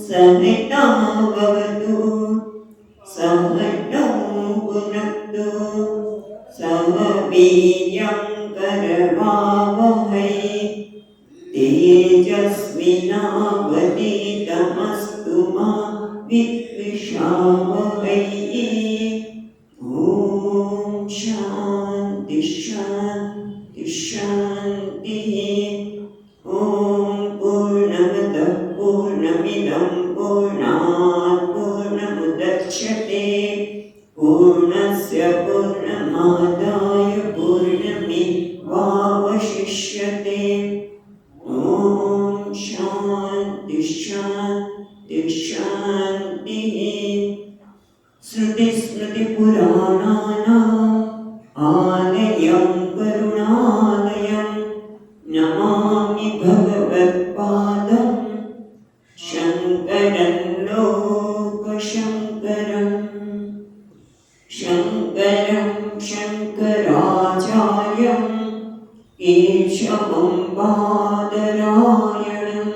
सहना भवतु सहनौ भुनक्तु सह वीर्यं करवावहै तेजस्विनावधीतमस्तु मा विद्विषावहै। ॐ शान्ति शान्ति शान्तिः। ॐ पूर्णमदः पूर्णमिदं पूर्णात् पूर्णमुदच्यते पूर्णस्य पूर्णमादाय पूर्णमेवावशिष्यते। ॐ शान्ति शान्ति शान्तिः। श्रुतिस्मृतिपुराणानाम् आलयं करुणालयं नमामि भगवत्पादं शङ्करं लोकशङ्करम्। शङ्करं शङ्कराचार्यं केशवं बादरायणं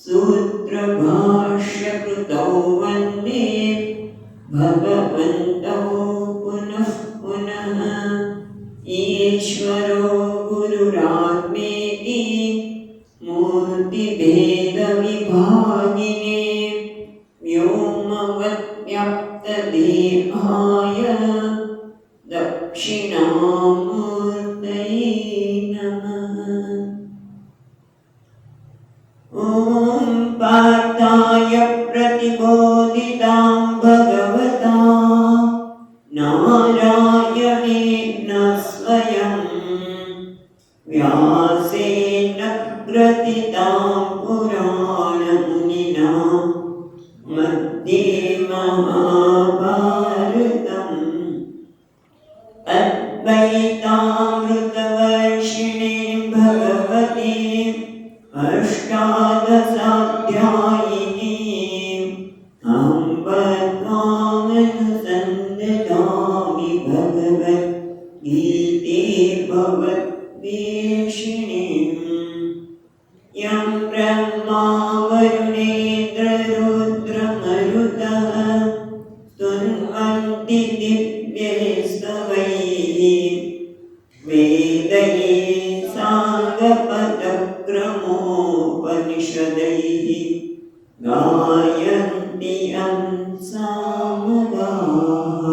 सूत्रभाष्यकृतौ वन्दे भगवन्तौ पुनः पुनः। ईश्वरो गुरुरात्मेति मूर्तिभेदविभागिने व्योमवद्व्याप्तदेहाय दक्षिणामूर्तये नमः। ॐ पार्थाय प्रतिबोधितां भगवता नारायणेन स्वयं व्यासेन ग्रथितां पुराणमुनिना मध्ये महाभारतम्। अद्वैतामृतवर्षिणे भगवते अष्टादशाध्यायिनी अम्ब त्वामनुसन्दधामि भगवद्गीते भगवद्वेषिणीम्। यं ब्रह्मा वरुणेन्द्ररुद्रमरुतः स्तुन्वन्ति दिव्यैस्तवैः वेदैः साङ्गपदक्रमोपनिषदैः गायन्ति यं सामगाः।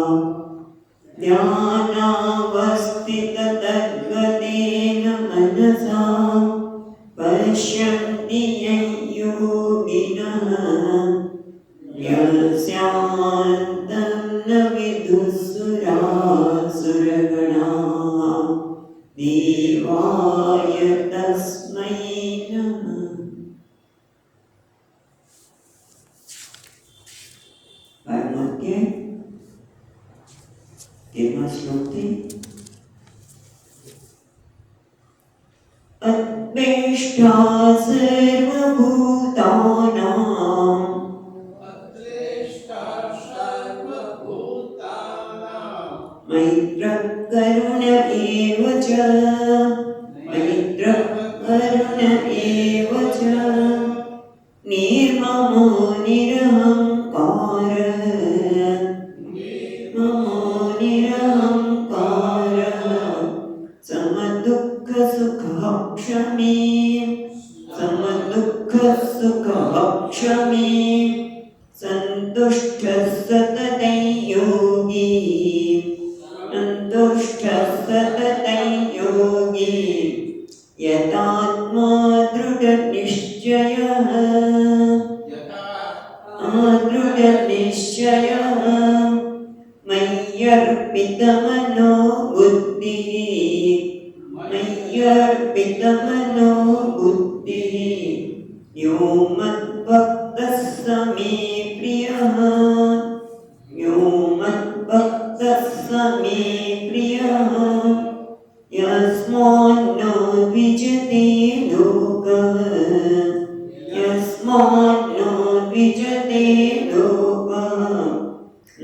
ध्यानावस्थिततद्गतेन मनसा पश्यन्ति यं योगिनः यस्यान्तं न विदुःसुरासुरगणाः। देवाय तस्मै नमः। परमात्मा तेरहवां श्लोक थी। अद्वेष्टा सर्वभूतानां मैत्रः करुण एव च मैत्रः करुण एव च निर्ममो निरहङ्कारः समदुःखसुखक्षमी सन्तुष्टः सततं योगी यतात्मा दृढनिश्चयः मय्यर्पितमनो बुद्धिः यो मद्भक्तः स मे प्रियः यस्मान्नो द्विजते लोकः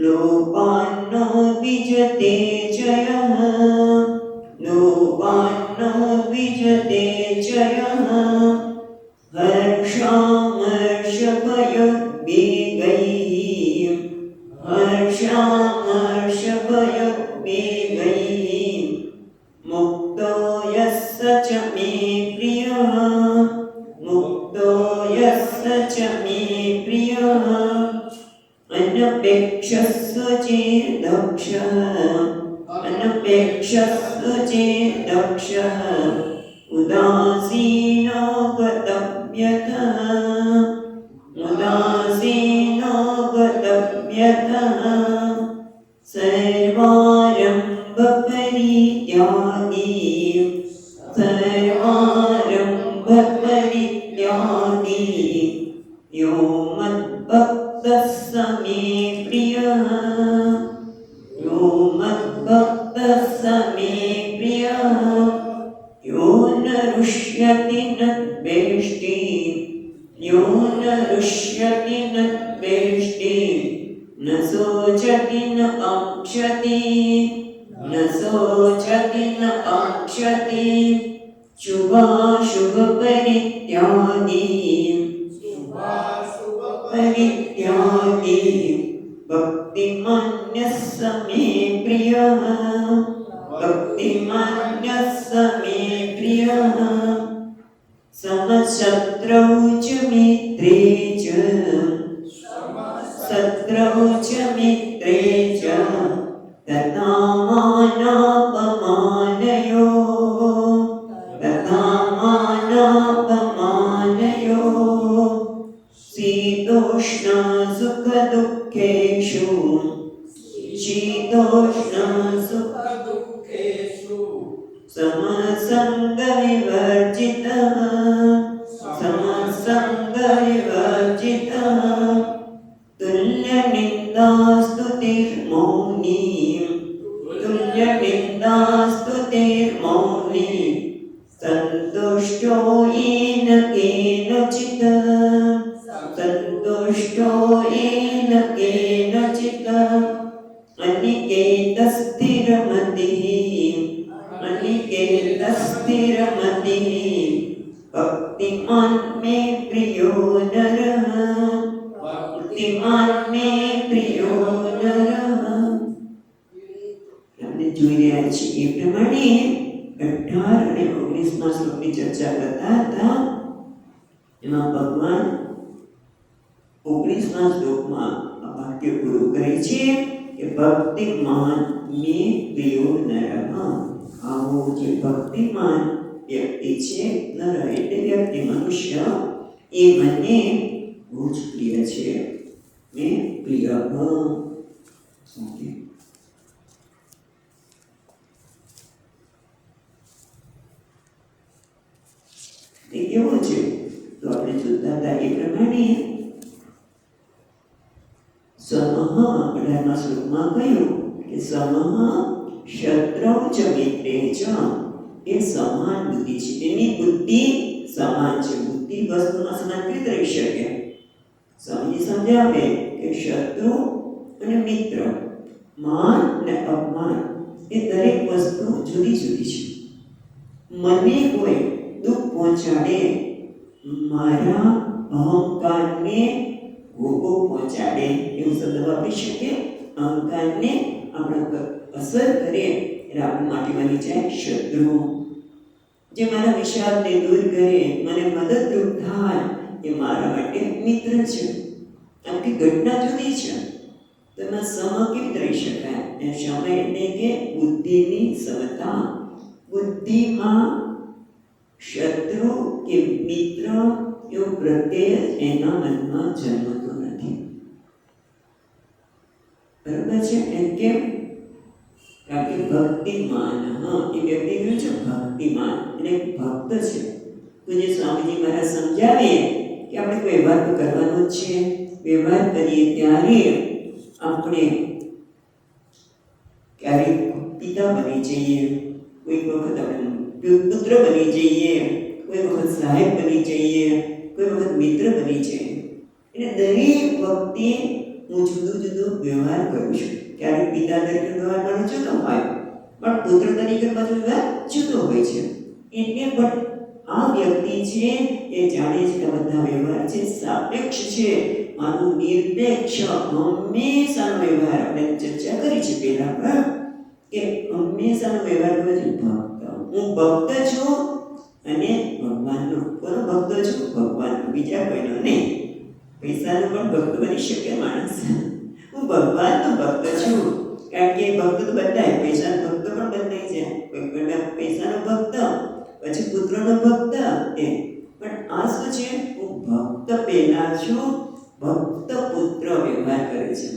लोकान्नो द्विजते च यः हर्षामर्षभयोद्वेगैः यतः उदासीनो गतव्यतः सर्वारम्भपरित्यागी सर्वारम्भपरित्यागी यो मद्भक्तः स मे प्रियः यो मद्भक्तः स मे प्रियः यो न रुष्यति न द्वेष्टि यो न रुष्यति न द्वेष्टि न शोचति न काङ्क्षति न शोचति न काङ्क्षति शुभाशुभपरित्यागी परित्यागी भक्तिमान्यः स मे प्रियः भक्तिमान्यः स मे प्रियः समशत्रौ च मित्रे च शत्रौ च मित्रे च तथा मानापमानयोः शीतोष्ण सुखदुःखेषु शीतोष्ण सुखदुःखेषु समसङ्गविवर्जितः समसङ्गविवर्जितः तुल्यनिन्दास्तुतिर्मौनी तुल्यनिन्दास्तुतिर्मौनी सन्तुष्टो येन केनचित् सन्तुष्टो येन केनचित् अनिकेतस्थिरमतिः अनिकेतस्थिरमतिः भक्तिमान् मे प्रियो नरः भक्तिमान् मे प्रियो नरः આપણે જોઈ રહ્યા છીએ એ પ્રમાણે 18 અને 19માં શ્લોકની ચર્ચા કરતા હતા એમાં ભગવાન 19માં શ્લોકમાં આ વાક્ય પૂરું કરે છે કે ભક્તિમાન મે પ્રિયો નરઃ આવો જે ભક્તિમાન વ્યક્તિ છે નર એટલે વ્યક્તિ મનુષ્ય એ મને બહુ જ પ્રિય છે મે પ્રિય એ કેવો છે તો આપણે જોતા હતા એ પ્રમાણે સમઃ 18મા શ્લોકમાં કહ્યું કે સમઃ શત્રૌ ચ મિત્રે ચ એ સમાન બુદ્ધિ છે એની બુદ્ધિ સમાન છે બુદ્ધિ વસ્તુમાં સમાન કેવી રીતે રહી શકે સ્વામી સમજાવે કે શત્રુ અને મિત્ર માન અને અપમાન એ દરેક વસ્તુ જુદી જુદી છે મને કોઈ દુઃખ પહોંચાડે મારા અહંકારને ભોગો પહોંચાડે એવું શબ્દ વાપરી શકીએ અહંકારને આપણા પર અસર કરે એટલે આપણા માટે બની જાય શત્રુ જે મારા વિષાદને દૂર કરે મને મદદરૂપ થાય એ મારા માટે મિત્ર છે આખી ઘટના જુદી છે તો એમાં સમ કેવી રીતે રહી શકાય એ સમય એટલે કે બુદ્ધિની સમતા બુદ્ધિમાં શત્રુ કે મિત્ર એવો પ્રત્યય એના મનમાં જન્મતો નથી બરાબર છે એમ કેમ કારણ કે ભક્તિમાન એ વ્યક્તિ કહ્યું છે ભક્તિમાન એટલે ભક્ત છે તો જે સ્વામીજી મહારાજ સમજાવે કે આપણે વ્યવહાર તો કરવાનો જ છે વ્યવહાર કરીએ ત્યારે આપણે ક્યારેક પિતા બની જઈએ કોઈક વખત આપણે પુત્ર બની જઈએ કોઈ વખત સાહેબ બની જઈએ કોઈ વખત મિત્ર બની જઈએ એટલે દરેક વખતે હું જુદું જુદું વ્યવહાર કરું છું ક્યારેક પિતા તરીકે વ્યવહાર મારો જુદો હોય પણ પુત્ર તરીકે પાછો વ્યવહાર જુદો હોય છે એટલે પણ આ વ્યક્તિ છે એ જાણે છે કે બધા વ્યવહાર છે સાપેક્ષ છે મારું નિરપેક્ષ હંમેશાનો વ્યવહાર આપણે ચર્ચા કરી છે પહેલા પણ કે હંમેશાનો વ્યવહાર કરે છે ભક્ત હું ભક્ત છું અને ભગવાનનો કોનો ભક્ત છું ભગવાનનો બીજા કોઈનો નહીં પૈસાનો પણ ભક્ત બની શકે માણસ હું ભગવાનનો ભક્ત છું કારણ કે ભક્ત તો બદલાય પૈસાનો ભક્ત પણ બદલાઈ જાય કોઈ પૈસાનો ભક્ત પછી પુત્રનો ભક્ત એ પણ આ શું છે? હું ભક્ત પહેલા છું, ભક્ત પુત્ર વ્યવહાર કરે છે.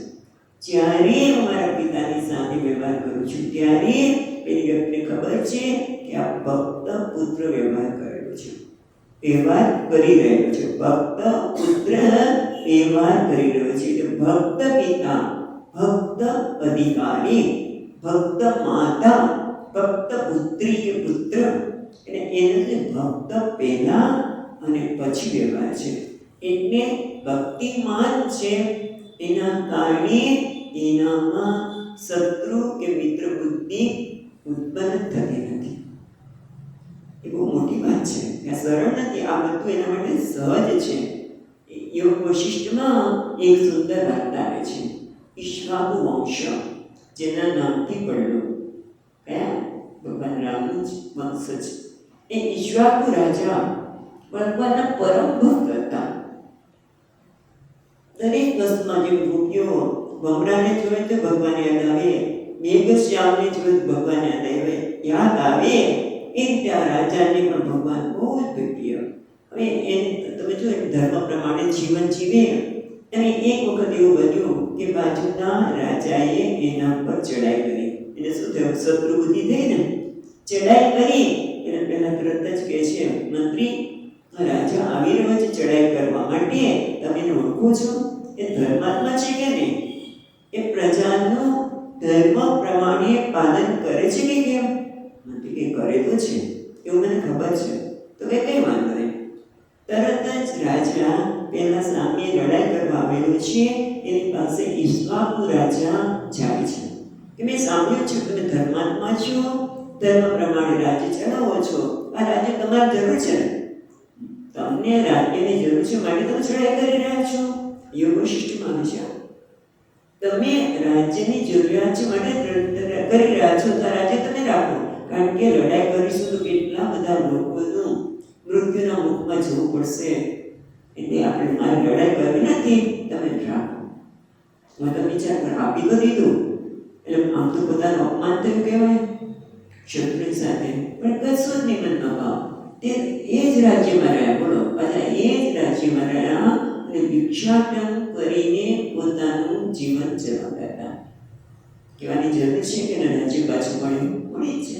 જ્યારે હું મારા પિતાની સાથે વ્યવહાર કરું છું ત્યારે પેલી વ્યક્તિને ખબર છે કે આ ભક્ત પુત્ર વ્યવહાર કરેલો છે, વ્યવહાર કરી રહ્યો છે. ભક્ત પુત્ર વ્યવહાર કરી રહ્યો છે એટલે ભક્ત પિતા, ભક્ત અધિકારી, ભક્ત માતા, ભક્ત પુત્રી કે પુત્ર, એટલે એને ભક્ત પહેલા અને પછી વ્યવહાર છે. એટલે ભક્તિમાન છે એના કારણે એનામાં શત્રુ કે મિત્ર બુદ્ધિ ઉત્પન્ન થતી નથી. એ બહુ મોટી વાત છે. આ સરળ નથી, આ બધું એના માટે સહજ છે. યોગ વશિષ્ઠમાં એક સુંદર વાર્તા આવે છે. ઈક્ષ્વાકુ વંશ, જેના નામથી પડેલો કયા ભગવાન રામનો જ વંશ છે. એ ઈક્ષ્વાકુ રાજા ભગવાનના પરમ ભક્ત હતા. દરેક વસ્તુમાં જેમ ગોપીઓ ભમરાને જોવે તો ભગવાન યાદ આવે, મેઘશ્યામને જોવે તો ભગવાન યાદ આવે, એ રીતે આ રાજાને પણ ભગવાન બહુ જ પ્રિય. હવે એને તમે જો ધર્મ પ્રમાણે જીવન જીવે, અને એક વખત એવું બન્યું કે બાજુના રાજાએ એના પર ચડાઈ કરી. એને શું થયું? શત્રુ બુદ્ધિ થઈ ને, ચડાઈ કરી એને પહેલા તરત જ કહે છે, મંત્રી રાજા આવી રહ્યો છે ચડાઈ કરવા માટે, તમે એને ઓળખો છો? એ ધર્માત્મા છે કે નહીં? એ પ્રજાનું ધર્મ પ્રમાણે પાલન કરે છે કે કેમ? મંત્રી કે કરે તો છે, એવું મને ખબર છે. તો કે કઈ વાંધો નહીં. તરત જ રાજા પેલા સામે લડાઈ કરવા આવેલો છે એની પાસે ઈક્ષ્વાકુ રાજા જાય છે કે મેં સાંભળ્યું છે તમે ધર્માત્મા છો, ધર્મ પ્રમાણે રાજ્ય ચલાવો છો, આ રાજ્ય તમારી જરૂર છે, તમને રાજ્યની જરૂર છે માટે તમે ચડાઈ કરી રહ્યા છો. યોગ વશિષ્ઠમાં આવે છે, તમે રાજ્યની જરૂરિયાત છે માટે કરી રહ્યા છો તો રાજ્ય તમે રાખો, કારણ કે લડાઈ કરીશું તો કેટલા બધા લોકોનું મૃત્યુના મુખમાં જવું પડશે, એટલે આપણે મારે લડાઈ કરવી નથી, તમે રાખો. હું તમે વિચાર કર, આપી તો દીધું એટલે આમ તો પોતાનું અપમાન થયું કહેવાય ક્ષત્રિય સાથે, પણ કશું જ નિમંત્રણ ન ભાવ. તે એ જ રાજ્યમાં રહ્યા, બોલો, પાછા એ જ રાજ્યમાં રહ્યા અને ભિક્ષાટન કરીને પોતાનું જીવન ચલાવતા હતા. કહેવાની જરૂર છે કે રાજ્ય પાછું મળી છે,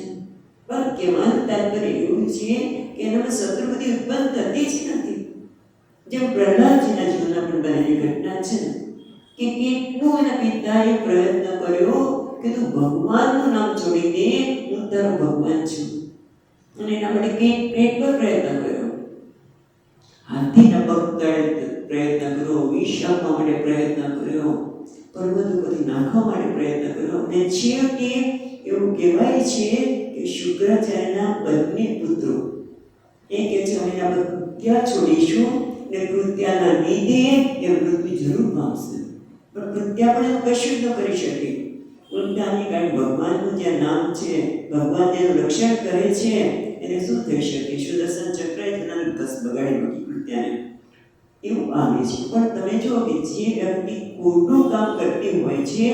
પણ કહેવાનું તાત્પર્ય એવું છે કે એનામાં શત્રુ બુદ્ધિ ઉત્પન્ન થતી જ નથી. જેમ પ્રહલાદજીના જીવનમાં પણ બનેલી ઘટના છે ને, કે કેટલું એના પિતાએ પ્રયત્ન કર્યો કે તું ભગવાનનું નામ છોડી દે, હું તારો ભગવાન છું, અને એના માટે કેટલો પ્રયત્ન કર્યો. હાથીના પગ તળે પ્રયત્ન કર્યો, વિષ આપવા માટે પ્રયત્ન કર્યો, પર્વતો પરથી નાખવા માટે પ્રયત્ન કર્યો, અને છેવટે એવું કહેવાય છે કે શુક્રાચાર્યના બંને પુત્રો એ કહે છે અમે આ કૃત્યા છોડીશું ને કૃત્યાના લીધે એ મૃત્યુ જરૂર પામશે, પણ કૃત્યા પણ કશું જ ન કરી શકે. ઉલટાની કારણ ભગવાનનું જે નામ છે, ભગવાન તેનું રક્ષણ કરે છે, એને શું થઈ શકે? સુદર્શન ચક્ર તેના બસ બગાડી મૂકી કૃત્યાને, એવું આવે છે. પણ તમે જો કે જે વ્યક્તિ ખોટું કામ કરતી હોય છે,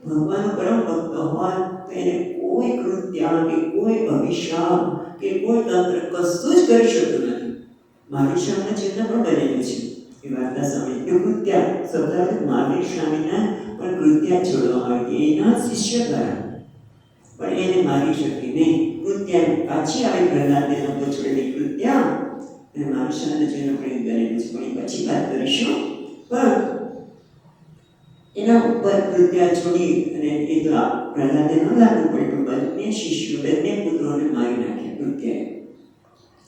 ભગવાનનો પરમ ભક્ત હોય, તો એને કોઈ કૃત્યા કે કોઈ અભિશાપ કે કોઈ તંત્ર કશું જ કરી શકતું નથી. મહાવીર સ્વામીના ચિત્ર પણ બનેલું છે એ વાર્તા સાંભળી કે કૃત્યા શબ્દ મહાવીર સ્વામીના પણ કૃત્યા છોડવામાં આવી, એના શિષ્ય દ્વારા, પણ એને મારી શકી નહીં. કૃત્યા પાછી આવી પ્રહલાદને નતો છોડેલી કૃત્યા, અને મહાવીર સ્વામીના ચિત્ર પણ બનેલું છે, પણ એ પછી વાત કરીશું. પણ એના ઉપર કૃત્યા છોડી અને એ તો પ્રહલાદને ન લાગુ પડ્યું, બંને શિષ્યો બંને પુત્રોને મારી નાખ્યા કૃત્યાએ.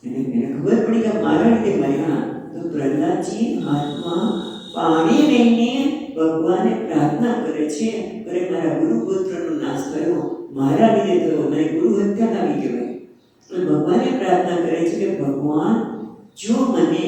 એને ખબર પડી કે મારા લીધે મર્યા, તો પ્રહલાદજી હાથમાં પાણી લઈને ભગવાનને પ્રાર્થના કરે છે, અરે મારા ગુરુપુત્રનો નાશ થયો, મારા લીધે થયો, મને ગુરુ હત્યા લાવી કહેવાય. અને ભગવાનને પ્રાર્થના કરે છે કે ભગવાન જો મને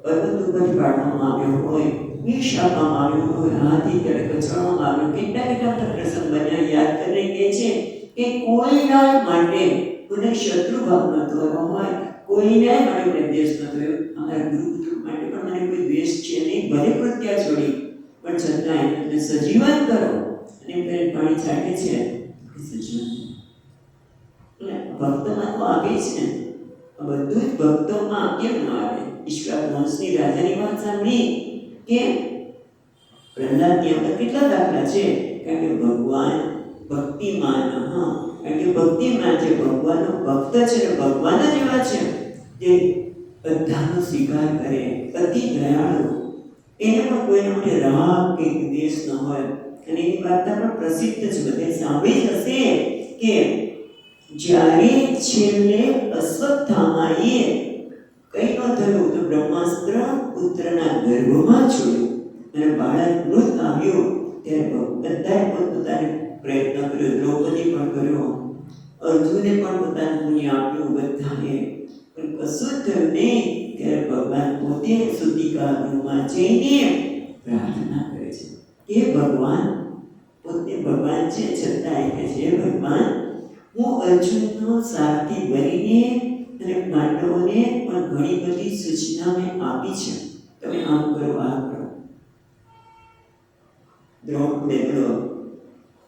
પર્વત ઉપરથી પાડવામાં આવ્યો હોય, વિષ આપવામાં આવ્યું હોય, હાથી તળે કચડવામાં આવ્યો, કેટલા પ્રસંગ બન્યા યાદ કરીને કહે છે કે કોઈના માટે મને શત્રુ ભાવ ન થયો હોય, કોઈને માટે મને દ્વેષ ન થયો, અમારા ગુરુપુત્ર માટે પણ મને કોઈ દ્વેષ છે નહીં, ભલે કૃત્યા છોડી પણ છતાંય એને સજીવન કરો, અને એમ પાણી છાંટે છે સજીવન. એટલે ભક્તમાં તો આવે છે ને, આ બધું જ ભક્તોમાં કેમ ન આવે? ઈશ્વરવંશની રાજાની વાત સાંભળી કે પ્રહલાદની અંદર કેટલા દાખલા છે? કારણ કે ભગવાન ભક્તિમાન, કારણ કે ભક્તિમાન જે ભગવાનનો ભક્ત છે ને ભગવાન જ એવા છે જે બધાનો સ્વીકાર કરે, અતિ દયાળુ, એને પણ કોઈના માટે રાગ કે દ્વેષ ન હોય. અને એની વાર્તા પણ પ્રસિદ્ધ છે, બધે સાંભળી હશે કે જ્યારે છેલ્લે અશ્વત્થામાએ કઈ ન થયું તો બ્રહ્માસ્ત્ર પુત્રના ગર્ભમાં છોડ્યું અને બાળક મૃત આવ્યું, ત્યારે બધાએ પોતપોતાને પ્રયત્ન કર્યો, દ્રૌપદી પણ કર્યો, અર્જુને પણ પોતાનું પુણ્ય આપ્યું, બધાએ પણ કશું જ થયું નહીં. ત્યારે ભગવાન પોતે સુતિકા ગૃહમાં જઈને પ્રાર્થના કરે છે કે ભગવાન, પોતે ભગવાન છે છતાં કહે છે ભગવાન, હું અર્જુનનો સારથી બનીને અને પાંડવોને પણ ઘણી બધી સૂચના મેં આપી છે, તમે આમ કરો, આ કરો. દ્રૌપદી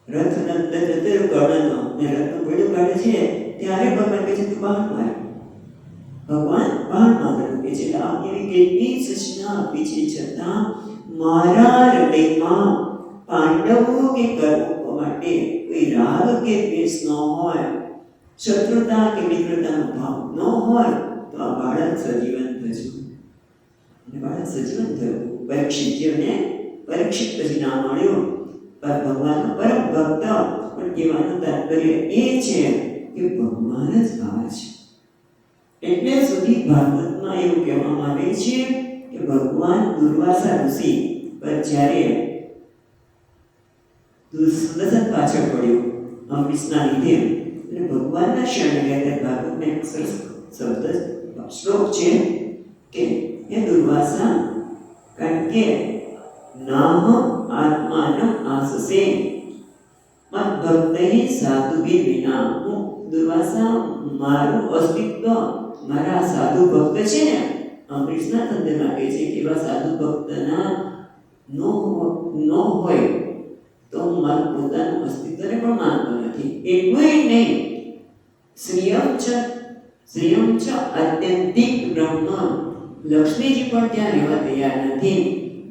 રથ નંદન કર્ણનો ને રથનું પડ્યું કાઢે છે ત્યારે ભગવાન કહે છે તું બહાર માર. ભગવાન બહાર મારવાનું કહે છે. આ એવી કેટલી સૂચના આપી છે છતાં મારા હૃદયમાં પાંડવો કે કૌરવો માટે કોઈ રાગ કે દ્વેષ ન હોય, શત્રુતા કે મિત્રતાનો ભાવ ન હોય તો આ બાળક સજીવન થયું. અને બાળક સજીવન થયું. પરીક્ષિતને પરીક્ષિત પછી નામ મળ્યું, પણ ભગવાનનો પરમ ભક્ત. પણ કહેવાનું તાત્પર્ય એ છે કે ભગવાન જ આવે છે. એટલે સુધી ભાગવતમાં એવું કહેવામાં આવે છે કે ભગવાન દુર્વાસા ઋષિ પર જ્યારે સુદર્શન પાછળ પડ્યું અમૃતના લીધે અને ભગવાનના શરણે ગયા, ભાગવતમાં એક સરસ શબ્દ શ્લોક છે કે એ દુર્વાસા, કારણ કે નામ આત્માન આસસે મત ભક્તૈ સાધુભિ વિના. હું દુર્વાસા મારું અસ્તિત્વ મારા સાધુ ભક્ત છે ને, અમૃતના સંદર્ભમાં કહે છે કે એવા સાધુ ભક્તના નો હોય તો હું મારું પોતાનું અસ્તિત્વને પણ માનતો નથી. એટલું નહીં, શ્રિયમ ચ આત્યંતિક બ્રહ્મ, લક્ષ્મીજી પણ ત્યાં રહેવા તૈયાર નથી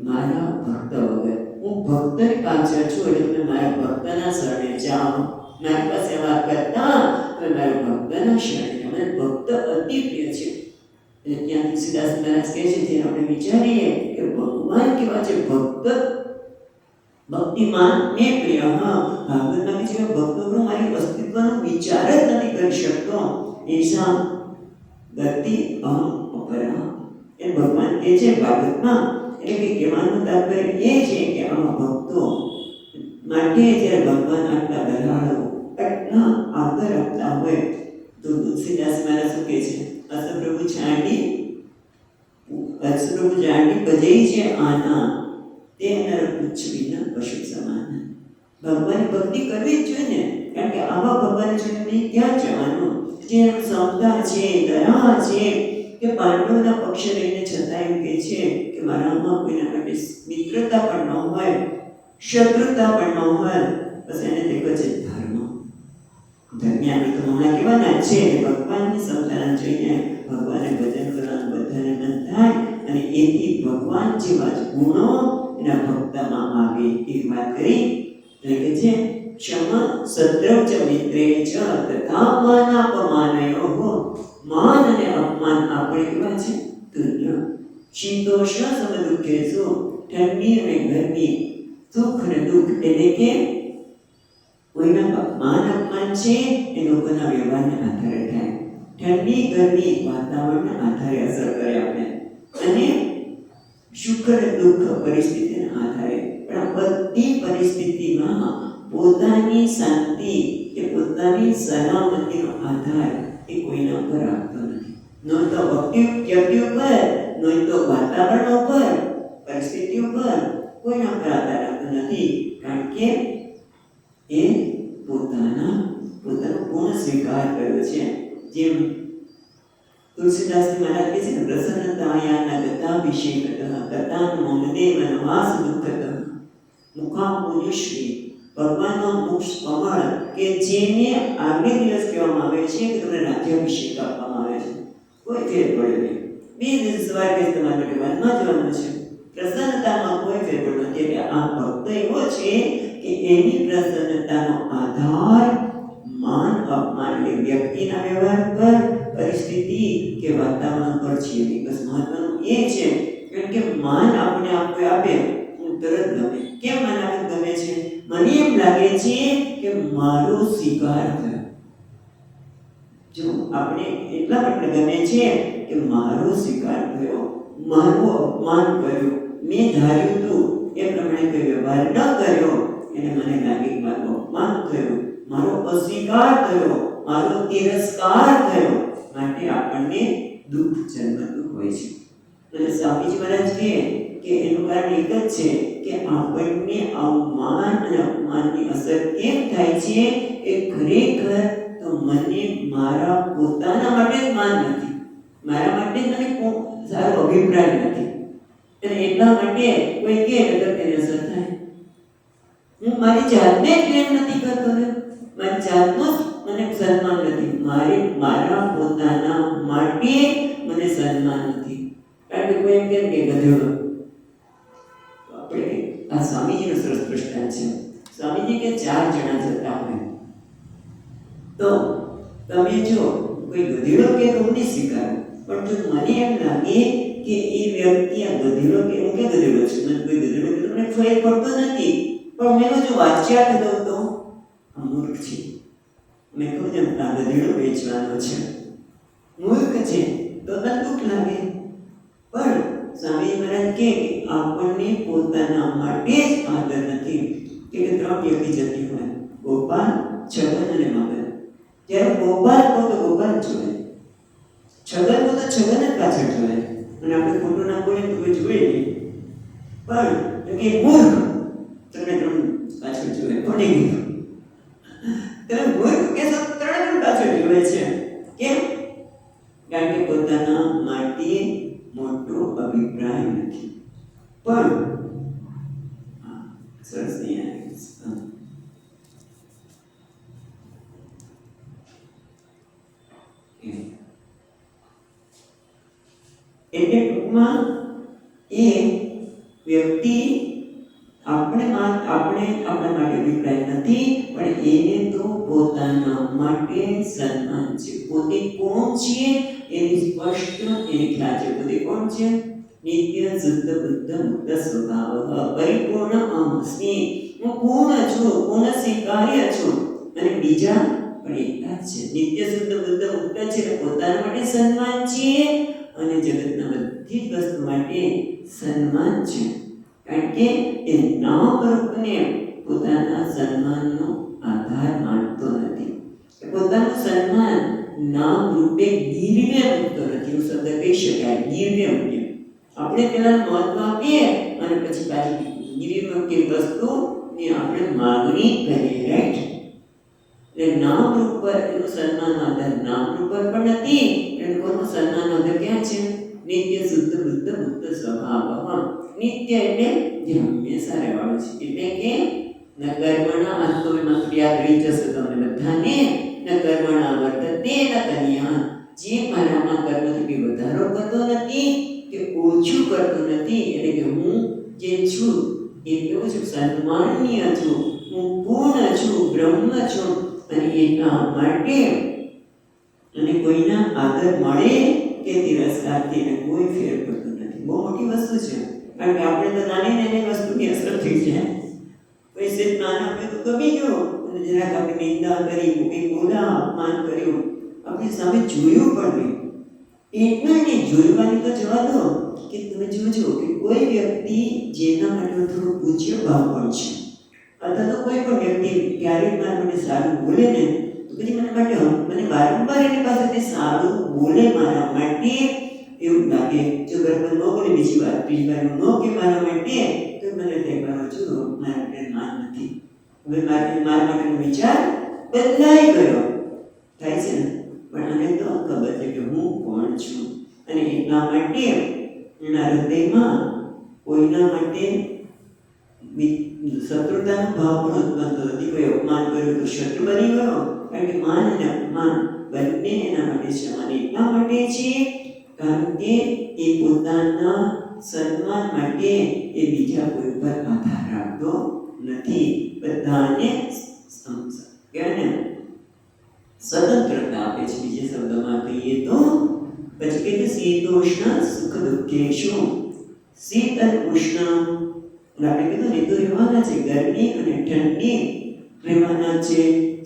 મારા ભક્ત વગર. હું ભક્તની પાછળ છું, એટલે તમે મારા ભક્તના શરણે જાઓ. મારી પાસે વાત કરતા તમે મારા ભક્તના શરણે જાઓ. મને ભક્ત અતિ પ્રિય છે. એટલે ત્યાં તુલસીદાસ મહારાજ કહે છે, જેને આપણે વિચારીએ કે ભગવાન કેવા છે, ભક્ત ભક્તિમાન ને પ્રિય. ભાગવતમાં કહે છે કે ભક્તો મારી અસ્તિત્વનો વિચાર જ નથી કરી શકતો. એસા ગતિ અહમ અપરા, એ ભગવાન કહે છે ભાગવતમાં. એટલે કે કહેવાનું તાત્પર્ય એ છે કે આમાં ભક્તો માટે જ્યારે ભગવાન આટલા દયાળુ, આટલા આદર આપતા હોય તો તુલસીદાસ મહારાજ શું કહે છે? અસપ્રભુ જાણી બજઈ છે આના, તે નર પુચ્છ વિના પશુ સમાન. ભગવાનની ભક્તિ કરવી જ જોઈએ ને, કારણ કે આવા ભગવાન જોઈને ક્યાં જવાનું? જે સમતા છે, દયા છે, કે પાંડવોના પક્ષે રહીને છતાં એમ કહે છે કે મારામાં કોઈના માટે મિત્રતા પણ ન હોય, શત્રુતા પણ ન હોય, બસ એને દેખો છે ધર્મ. ધર્મ્યાની તો હમણાં કહેવાના છે, ભગવાનની સમતાને જોઈને ભગવાનને ભજન કરવાનું બધાને મન થાય અને એથી ભગવાન જેવા જ ગુણો એના ભક્તમાં આવે. એક વાત કરી એટલે કે છે ક્ષમા સદ્રવ ચ મિત્રે ચ તથા માનાપમાનયો. માન અને અપમાન આપણે કેવા છે? તુલ્ય. શીતોષ્ણ સમદુઃખેષુ, ઠંડી અને ગરમી, સુખ અને દુઃખ. એટલે કે કોઈના માન અપમાન છે એ લોકોના વ્યવહારના આધારે થાય. ઠંડી ગરમી વાતાવરણના આધારે અસર કરે આપણે, અને સુખ અને દુઃખ પરિસ્થિતિના આધારે. પણ આ બધી પરિસ્થિતિમાં પોતાની શાંતિ કે પોતાની સલામતીનો આધાર એ કોઈના ઉપર રાખતો નથી. ન તો વ્યક્તિ ઉપર, ન તો વાતાવરણ ઉપર, પરિસ્થિતિ ઉપર, કોઈના ઉપર આધાર રાખતો નથી. કારણ કે એ પોતાનો પૂર્ણ સ્વીકાર કર્યો છે. જેમ તુલસીદાસ મહારાજ કહે છે ને, પ્રસન્નતાયા ગતાભિષેકતઃ ગતાન મમદેવ નવાસ દુઃખતઃ મુખા પુરુષી. ભગવાનનો મુખ કમળ કે જેને આગલે દિવસ કહેવામાં આવે છે કે તમને રાજ્યાભિષેક આપવામાં આવે છે. કોઈ ફેર પડ્યો નહીં. બે દિવસ સવાર કે તમારે વનમાં જવાનું છે, પ્રસન્નતામાં કોઈ ફેર પડ્યો નથી. એટલે આ ભક્ત એવો છે કે એની પ્રસન્નતાનો આધાર માન અપમાન એટલે વ્યક્તિના વ્યવહાર પર, પરિસ્થિતિ કે વાતાવરણ પર છે. બસ મહત્વનું એ છે કે માન આપણે આપે હું તરત ગમે. કેમ માન આપણે ગમે છે? મને એમ લાગે છે કે મારો સ્વીકાર થયો. જો આપણે એટલા માટે ગમે છે કે મારો સ્વીકાર થયો, મારું અપમાન કર્યું, મેં ધાર્યું હતું એ પ્રમાણે કોઈ વ્યવહાર ન કર્યો, એને મને લાગે કે મારું અપમાન થયું, મારો અસ્વીકાર થયો, મારો તિરસ્કાર થયો, માટે આપણને દુઃખ જન્મતું હોય છે. અને સ્વામીજી મહારાજ કહે કે એનું કારણ એક જ છે કે આપણને અવમાન અને અપમાનની અસર કેમ થાય છે એ ખરેખર તો મને મારા પોતાના માટે જ માન નથી, મારા માટે મને સારો અભિપ્રાય નથી, અને એટલા માટે કોઈ કહે તો તેની અસર થાય. હું મારી જાતને પ્રેમ નથી કરતો ને, મારી જાતનો મને સન્માન નથી, મારા પોતાના માટે મને સન્માન નથી. કારણ કે કોઈ એમ કેમ કે ગધેડો. આપણે આ સ્વામીજીનો સરસ દ્રષ્ટાંત છે. સ્વામીજી કે 4 જણા જતા હોય તો તમે જો કોઈ ગધેડો કે તો નહીં સ્વીકારો, પણ જો મને એમ લાગે કે એ વ્યક્તિ આ ગધેડો કે હું કે ગધેડો છું, મને કોઈ ગધેડો કે તમને ફેર પડતો નથી, પણ મેં જો વાચ્યા દઉં તો આ મૂર્ખ છે, મેં કહું જેમ આ ગધેડો વેચવાનો છે, મૂર્ખ છે, તો તને દુઃખ લાગે. પણ સ્વામી મહારાજ કહે કે આપણને પોતાના માટે જ આદર નથી. કે 3 વ્યક્તિ જતી હોય, ગોપાલ, છગન અને મગન. જ્યારે ગોપાલ કહો તો ગોપાલ જોડે, છગન કહો તો છગન જ પાછળ જોડે, અને આપણે ખોટું ના બોલીએ તો કોઈ જોઈએ નહીં. પણ કે મૂર્ખ તમે 3 પાછળ જોડે, કોને કીધું? તમે મૂર્ખ કે 3 પાછળ જોડે છે. કેમ? કારણ કે પોતાના માટે મોટો અભિપ્રાય નથી. પણ સરસ નહીં એટલે ટૂંકમાં એ વ્યક્તિ આપણા માટે અભિપ્રાય નથી, પણ એને તો પોતાના માટે સન્માન છે. પોતે કોણ છે એની સ્પષ્ટ એની ખ્યાલ છે. પોતે કોણ છે? નિત્ય શુદ્ધ બુદ્ધ મુક્ત સ્વભાવ પરિપૂર્ણ અહમસ્મિ. હું પૂર્ણ છું, પૂર્ણ સ્વીકાર્ય છું, અને બીજા પણ એટલા જ છે. નિત્ય શુદ્ધ બુદ્ધ મુક્ત છે, પોતાના માટે સન્માન છે અને જગતના બધી જ વસ્તુ માટે સન્માન છે. કારણ કે એ નામ રૂપને પોતાના સન્માનનો આધાર માનતો નથી. પોતાનું સન્માન નામ રૂપે ગીરવે મૂકતો નથી. એવું શબ્દ કહી શકાય, ગીરવે મૂકે. આપણે પેલા મહત્વ આપીએ અને પછી પાછી ગીરવે મૂકેલી વસ્તુની આપણે માગણી કરીએ, રાઈટ? એટલે નામ રૂપ પર એનું સન્માન આધાર નામ રૂપ પર પણ નથી. એટલે કોનું સન્માન આધાર ક્યાં છે? નિત્ય શુદ્ધ બુદ્ધ મુક્ત સ્વભાવ. નિત્ય એટલે જે હંમેશા રહેવાનું છે. એટલે કે ન કર્મણા આત્મવિમાં યાદ રહી જશે તમને બધાને. ન કર્મણા વર્તતે ન કન્યા. જે મારામાં કર્મથી વધારો કરતો નથી કે ઓછું કરતો નથી, એટલે કે હું જે છું એ કેવું છું? સન્માનીય છું, હું પૂર્ણ છું, બ્રહ્મ છું. અને એટલા માટે અને કોઈના આદર મળે કે તિરસ્કારથી એને કોઈ ફેર પડતો નથી. બહુ મોટી વસ્તુ છે. કારણ કે આપણે તો નાની નાની વસ્તુની અસર થઈ જાય. કોઈ સેજ નાના આપણે તો ગમી ગયો અને જરાક આપણે નિંદા કરી, કોઈ બોલા, અપમાન કર્યું, આપણે સામે જોયું પણ નહીં. એટલું નહીં, જોવાની તો જવા દો કે તમે જોજો કે કોઈ વ્યક્તિ જેના માટે થોડો પૂજ્ય ભાવ પણ છે, અથવા તો કોઈ પણ વ્યક્તિ ક્યારેક મારા માટે સારું બોલે ને તો પછી મને વારંવાર એની પાસેથી સારું બોલે મારા માટે એવું લાગે. જો બરાબર ન બોલે બીજી વાર ન કે મારા માટે, તો મને તે કરો છો મારા માટે માન નથી. હવે મારા માટેનો વિચાર બદલાઈ ગયો થાય છે ને. પણ આને તો ખબર છે કે હું કોણ છું, અને એટલા માટે એના હૃદયમાં કોઈના માટે શત્રુતાનો ભાવ પણ ઉત્પન્ન થતો નથી. કોઈ અપમાન કર્યું તો શત્રુ બની ગયો. કારણ કે માન અને અપમાન બંને એના માટે સમાન એટલા માટે છે કારણ કે એ પોતાના સન્માન માટે એ બીજા કોઈ પર આધાર રાખતો નથી. બધાને સ્વતંત્રતા આપે છે. બીજા શબ્દોમાં કહીએ તો પછી કહે છે શીતોષ્ણ સુખ દુઃખેશુ. શીત અને ઉષ્ણ આપણે કીધું ઋતુ રહેવાના છે, ગરમી અને ઠંડી રહેવાના છે,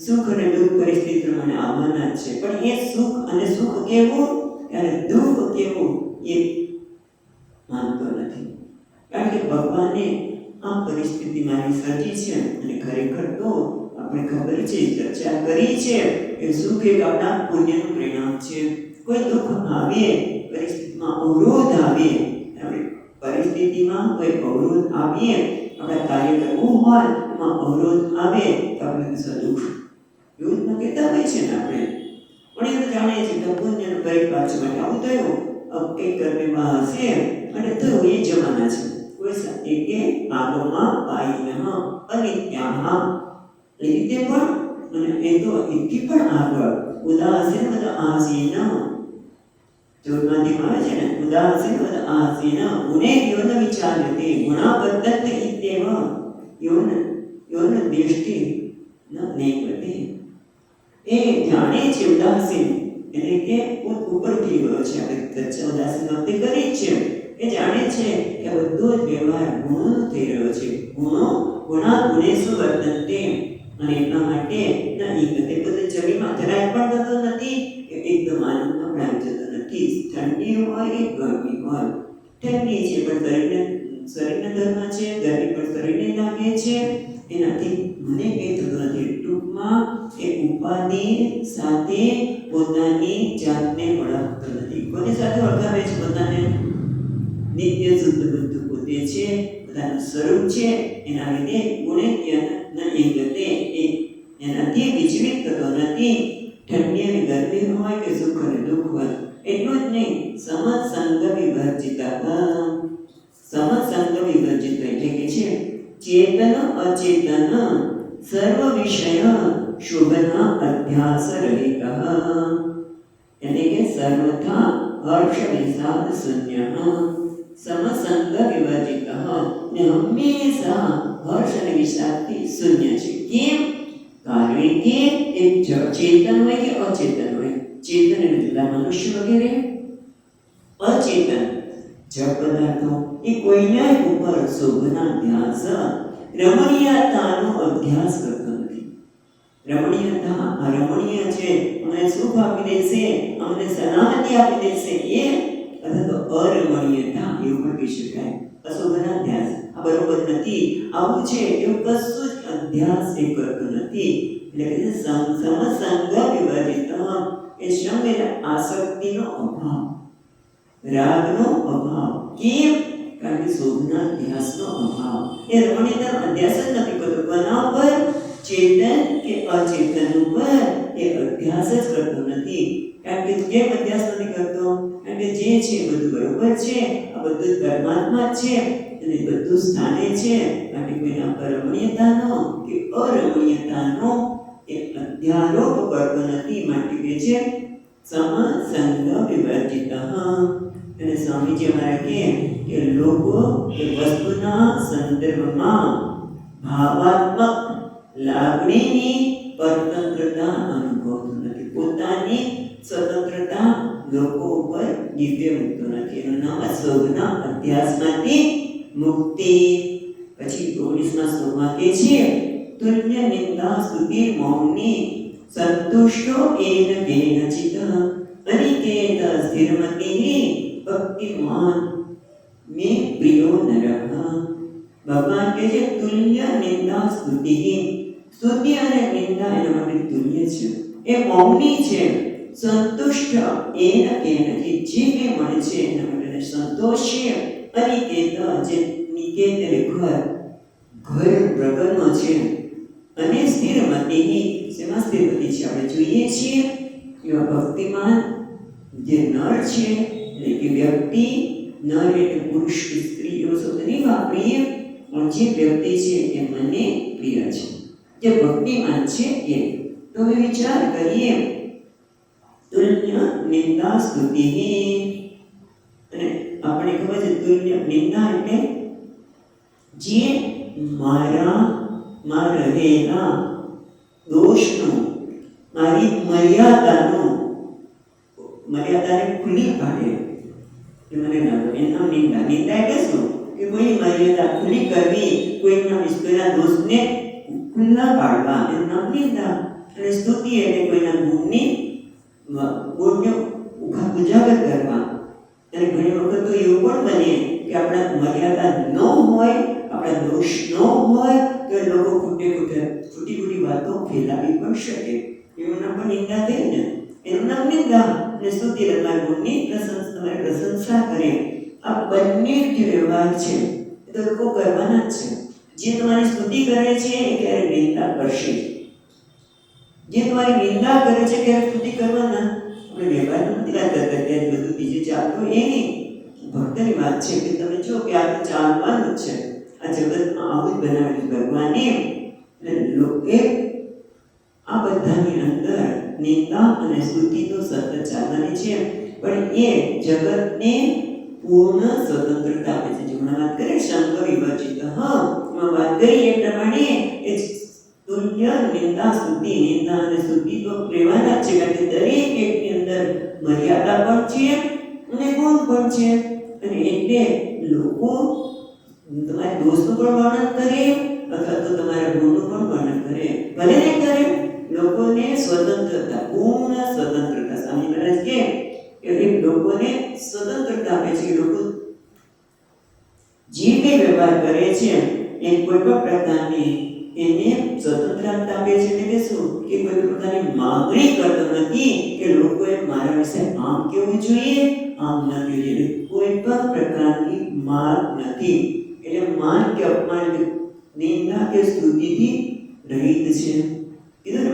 સુખ અને દુઃખ પરિસ્થિતિ પ્રમાણે આવવાના છે. પણ એ સુખ અને સુખ કેવું અને દુઃખ કેવું એ માનતો નથી. કારણ કે ભગવાને આ પરિસ્થિતિ મારી સર્જી છે અને ખરેખર તો આપણે ખબર છે, ચર્ચા કરી છે કે સુખ એક આપણા પુણ્યનું પરિણામ છે. કોઈ દુઃખ આવે, પરિસ્થિતિમાં અવરોધ આવે, પરિસ્થિતિમાં કોઈ અવરોધ આવે, આપણા કાર્ય કરવું હોય એમાં અવરોધ આવે તો આપણે દુઃખ એવું જ કહેતા હોય છે ને આપણે. પણ એ તો જાણીએ છીએ કે પુણ્યનું પરિપાક માટે આવું થયું. એક ગરમીમાં હશે અને થયું એ જવાના છે. કોઈ સાથે કે આગમાં પાઈન અનિત્યાહ એ રીતે પણ અને એ તો એથી પણ આગળ ઉદાસીન વદ આસીન જોડમાંથી આવે છે ને ઉદાસીન વદ આસીન ગુણે યોન વિચાર્યતે ગુણા બદ્ધત ઇત્યેવ યોન દૃષ્ટિ ન નૈવતે. એ જાણે છે ઉદાસીન એટલે કે ઉપરથી ગયો છે. આપણે ચર્ચા ઉદાસીન વખતે કરી છે. એ જાણે છે કે બધો જ વ્યવહાર ગુણો થઈ રહ્યો છે. ગુણા ગુણેશુ વર્તન્તે અને એટલા માટે ના એકતે બધે જમીનમાં જરાય પણ થતો નથી કે એકદમ આનંદમાં પ્રાણ જતો નથી. ઠંડી હોય કે ગરમી હોય, ઠંડી છે પણ શરીરના ધર્મ છે, ગરમી પણ શરીરને લાગે છે, એનાથી મને કંઈ થતું નથી. ટૂંકમાં એ ઉપાધિ સાથે પોતાની જાતને ઓળખતો નથી. કોની સાથે ઓળખાવે છે પોતાને? નિત્ય શુદ્ધ બુદ્ધ પોતે છે, પોતાનું સ્વરૂપ છે. એના લીધે ગુણે એનાથી વિચલિત થતો નથી. ઠંડી અને ગરમી હોય કે સુખ અને દુઃખ હોય. એટલું જ નહીં, સમસંગ વિવર્જિત. સમસંગ વિવર્જિત એટલે કે છે ચેતન અચેતન સર્વ વિષય શોભના અધ્યાસ રહિત એટલે કે સર્વથા હર્ષ વિષાદ શૂન્ય. સમસંગ વિવર્જિત ને હંમેશા હર્ષ અને વિષાદથી શૂન્ય છે. કેમ? કારણ કે એક ચેતન હોય કે અચેતન હોય. ચેતન એટલે મનુષ્ય વગેરે, અચેતન જળ પદાર્થો એ કોઈના ઉપર શોભના અભ્યાસ રમણીયતાનો અભ્યાસ કરતો નથી. રમણીયતા આ રમણીય છે, અમને સુખ આપી દેશે, અમને સલામતી આપી દેશે, એ અથવા તો અરમણીયતા એવું પણ કહી શકાય. અશોભના અભ્યાસ આ બરોબર નથી, આવું છે એવું કશું જ અભ્યાસ એ કરતો નથી. એટલે કે સમસંગ વિવર્જિત એ સંગ એટલે આસક્તિનો અભાવ, રાગનો અભાવ. કેમ? કારણ કે શોભના અભ્યાસનો અભાવ. એ રમણીયતાનો અભ્યાસ જ નથી કરતો. કોના ઉપર? ચેતન કે અચેતન ઉપર એ અભ્યાસ જ કરતો નથી. કારણ કે કેમ અભ્યાસ નથી કરતો? કારણ કે જે છે બધું બરોબર છે, આ બધું પરમાત્મા છે અને બધું સ્થાને છે. માટે કોઈના પર રમણીયતાનો કે અરમણીયતાનો એ અધ્યારોપ કરતો નથી. માટે કે છે સમસંગ વિવર્જિત. અને સ્વામીજી અમારા કે લોકો એ વસ્તુના સંદર્ભમાં ભાવાત્મક લાગણીની સ્વતંત્રતા અનુભવતું નથી. પોતાની સ્વતંત્રતા લોકો ઉપર દિવ્ય મુક્ત નથી. એનું નામ શોભના અધ્યાસમાંથી મુક્તિ. પછી 19મા શ્લોકમાં કહે છે તુલ્ય નિંદા સ્તુતિ મૌની સંતુષ્ટો એન કેનચિત અનિકેત સ્થિરમતિઃ ભક્તિમાન મે પ્રિયો નરઃ. ભગવાન કહે છે તુલ્ય નિંદા સ્તુતિ. સ્તુતિ અને નિંદા એના માટે તુલ્ય છે. એ મૌની છે. સંતુષ્ટ એન કેનચિત જે કંઈ મળે છે એના માટે સંતોષ છે. અનિકેત જે નિકેત ઘર પ્રગલ્ભ છે. અને સ્થિરમતિઃ શેમાં સ્થિરમતિ છે આપણે જોઈએ છીએ. એવા ભક્તિમાન જે નર છે એટલે કે વ્યક્તિ, નર એટલે પુરુષ કે સ્ત્રી એવો શબ્દ નહીં વાપરીએ, પણ જે વ્યક્તિ છે એ મને પ્રિય છે, જે ભક્તિમાન છે એ. તો હવે વિચાર કરીએ નિંદા સ્તુતિ અને આપણે ખબર છે તુલ્ય નિંદા એટલે જે મારામાં રહેલા દોષનું મારી મર્યાદાને ખુલ્લી પાડે મને ના ગમે એનું નામ નિંદા. નિંદા એટલે શું કે કોઈ મર્યાદા ખુલ્લી કરવી, કોઈના વિશ્વના દોષને ખુલ્લા પાડવા એનું નામ નિંદા. અને સ્તુતિ એટલે કોઈના ગુણને ઉજાગર કરવા. અને ઘણી વખત તો એવું પણ બને કે આપણા મર્યાદા ન હોય, આપણા દોષ ન હોય તો લોકો ખોટી વાતો ફેલાવી પણ શકે. એનું નામ પણ નિંદા થઈ ને, એનું નામ નિંદા. અને સ્તુતિ તમારા ગુણની તમારી પ્રશંસા કરે. આ બંને જે વ્યવહાર છે એ તો લોકો કરવાના જ છે. જે તમારી સ્તુતિ કરે છે એ ક્યારે નિંદા કરશે, જે તમારી નિંદા કરે છે ત્યારે સ્તુતિ કરવાના. આપણે વ્યવહારનું નથી વાત કરતા ત્યારે બધું બીજું ચાલતું એ નહીં. ભક્તની વાત છે કે તમે જો કે આ તો ચાલવાનું જ છે. આ જગતમાં આવું જ બનાવેલું ભગવાને. એટલે આ બધાની અંદર નિંદા અને સ્તુતિ તો સતત ચાલવાની છે, પણ એ જગતને પૂર્ણ સ્વતંત્રતા આપે છે. હમણાં વાત કરીએ શંકર વિવર્જિત, એમાં વાત કરી એ પ્રમાણે એ તુલ્ય નિંદા સ્તુતિ, નિંદા અને સ્તુતિ તો રહેવાના છે, કારણ કે દરેક એકની અંદર મર્યાદા પણ છે અને ગુણ પણ છે. અને એટલે લોકો તમારા દોષનું પણ વર્ણન કરે અથવા તો તમારા ગુણનું પણ વર્ણન કરે, ભલે ને કરે. લોકોને સ્વતંત્રતા, પૂર્ણ સ્વતંત્રતા. સ્વામી મહારાજ કે લોકોને સ્વતંત્રતા આપે છે. લોકો જે કંઈ વ્યવહાર કરે છે એ કોઈ પણ પ્રકારની એને સ્વતંત્રતા આપે છે. એટલે કે શું કે કોઈ પ્રકારની માંગણી કરતો નથી કે લોકોએ મારા વિશે આમ કેવું જોઈએ, આમ ન કેવું જોઈએ. કોઈ પણ પ્રકારની માંગ નથી. એટલે માન કે અપમાન, નિંદા કે સ્તુતિથી રહિત છે. કીધું ને,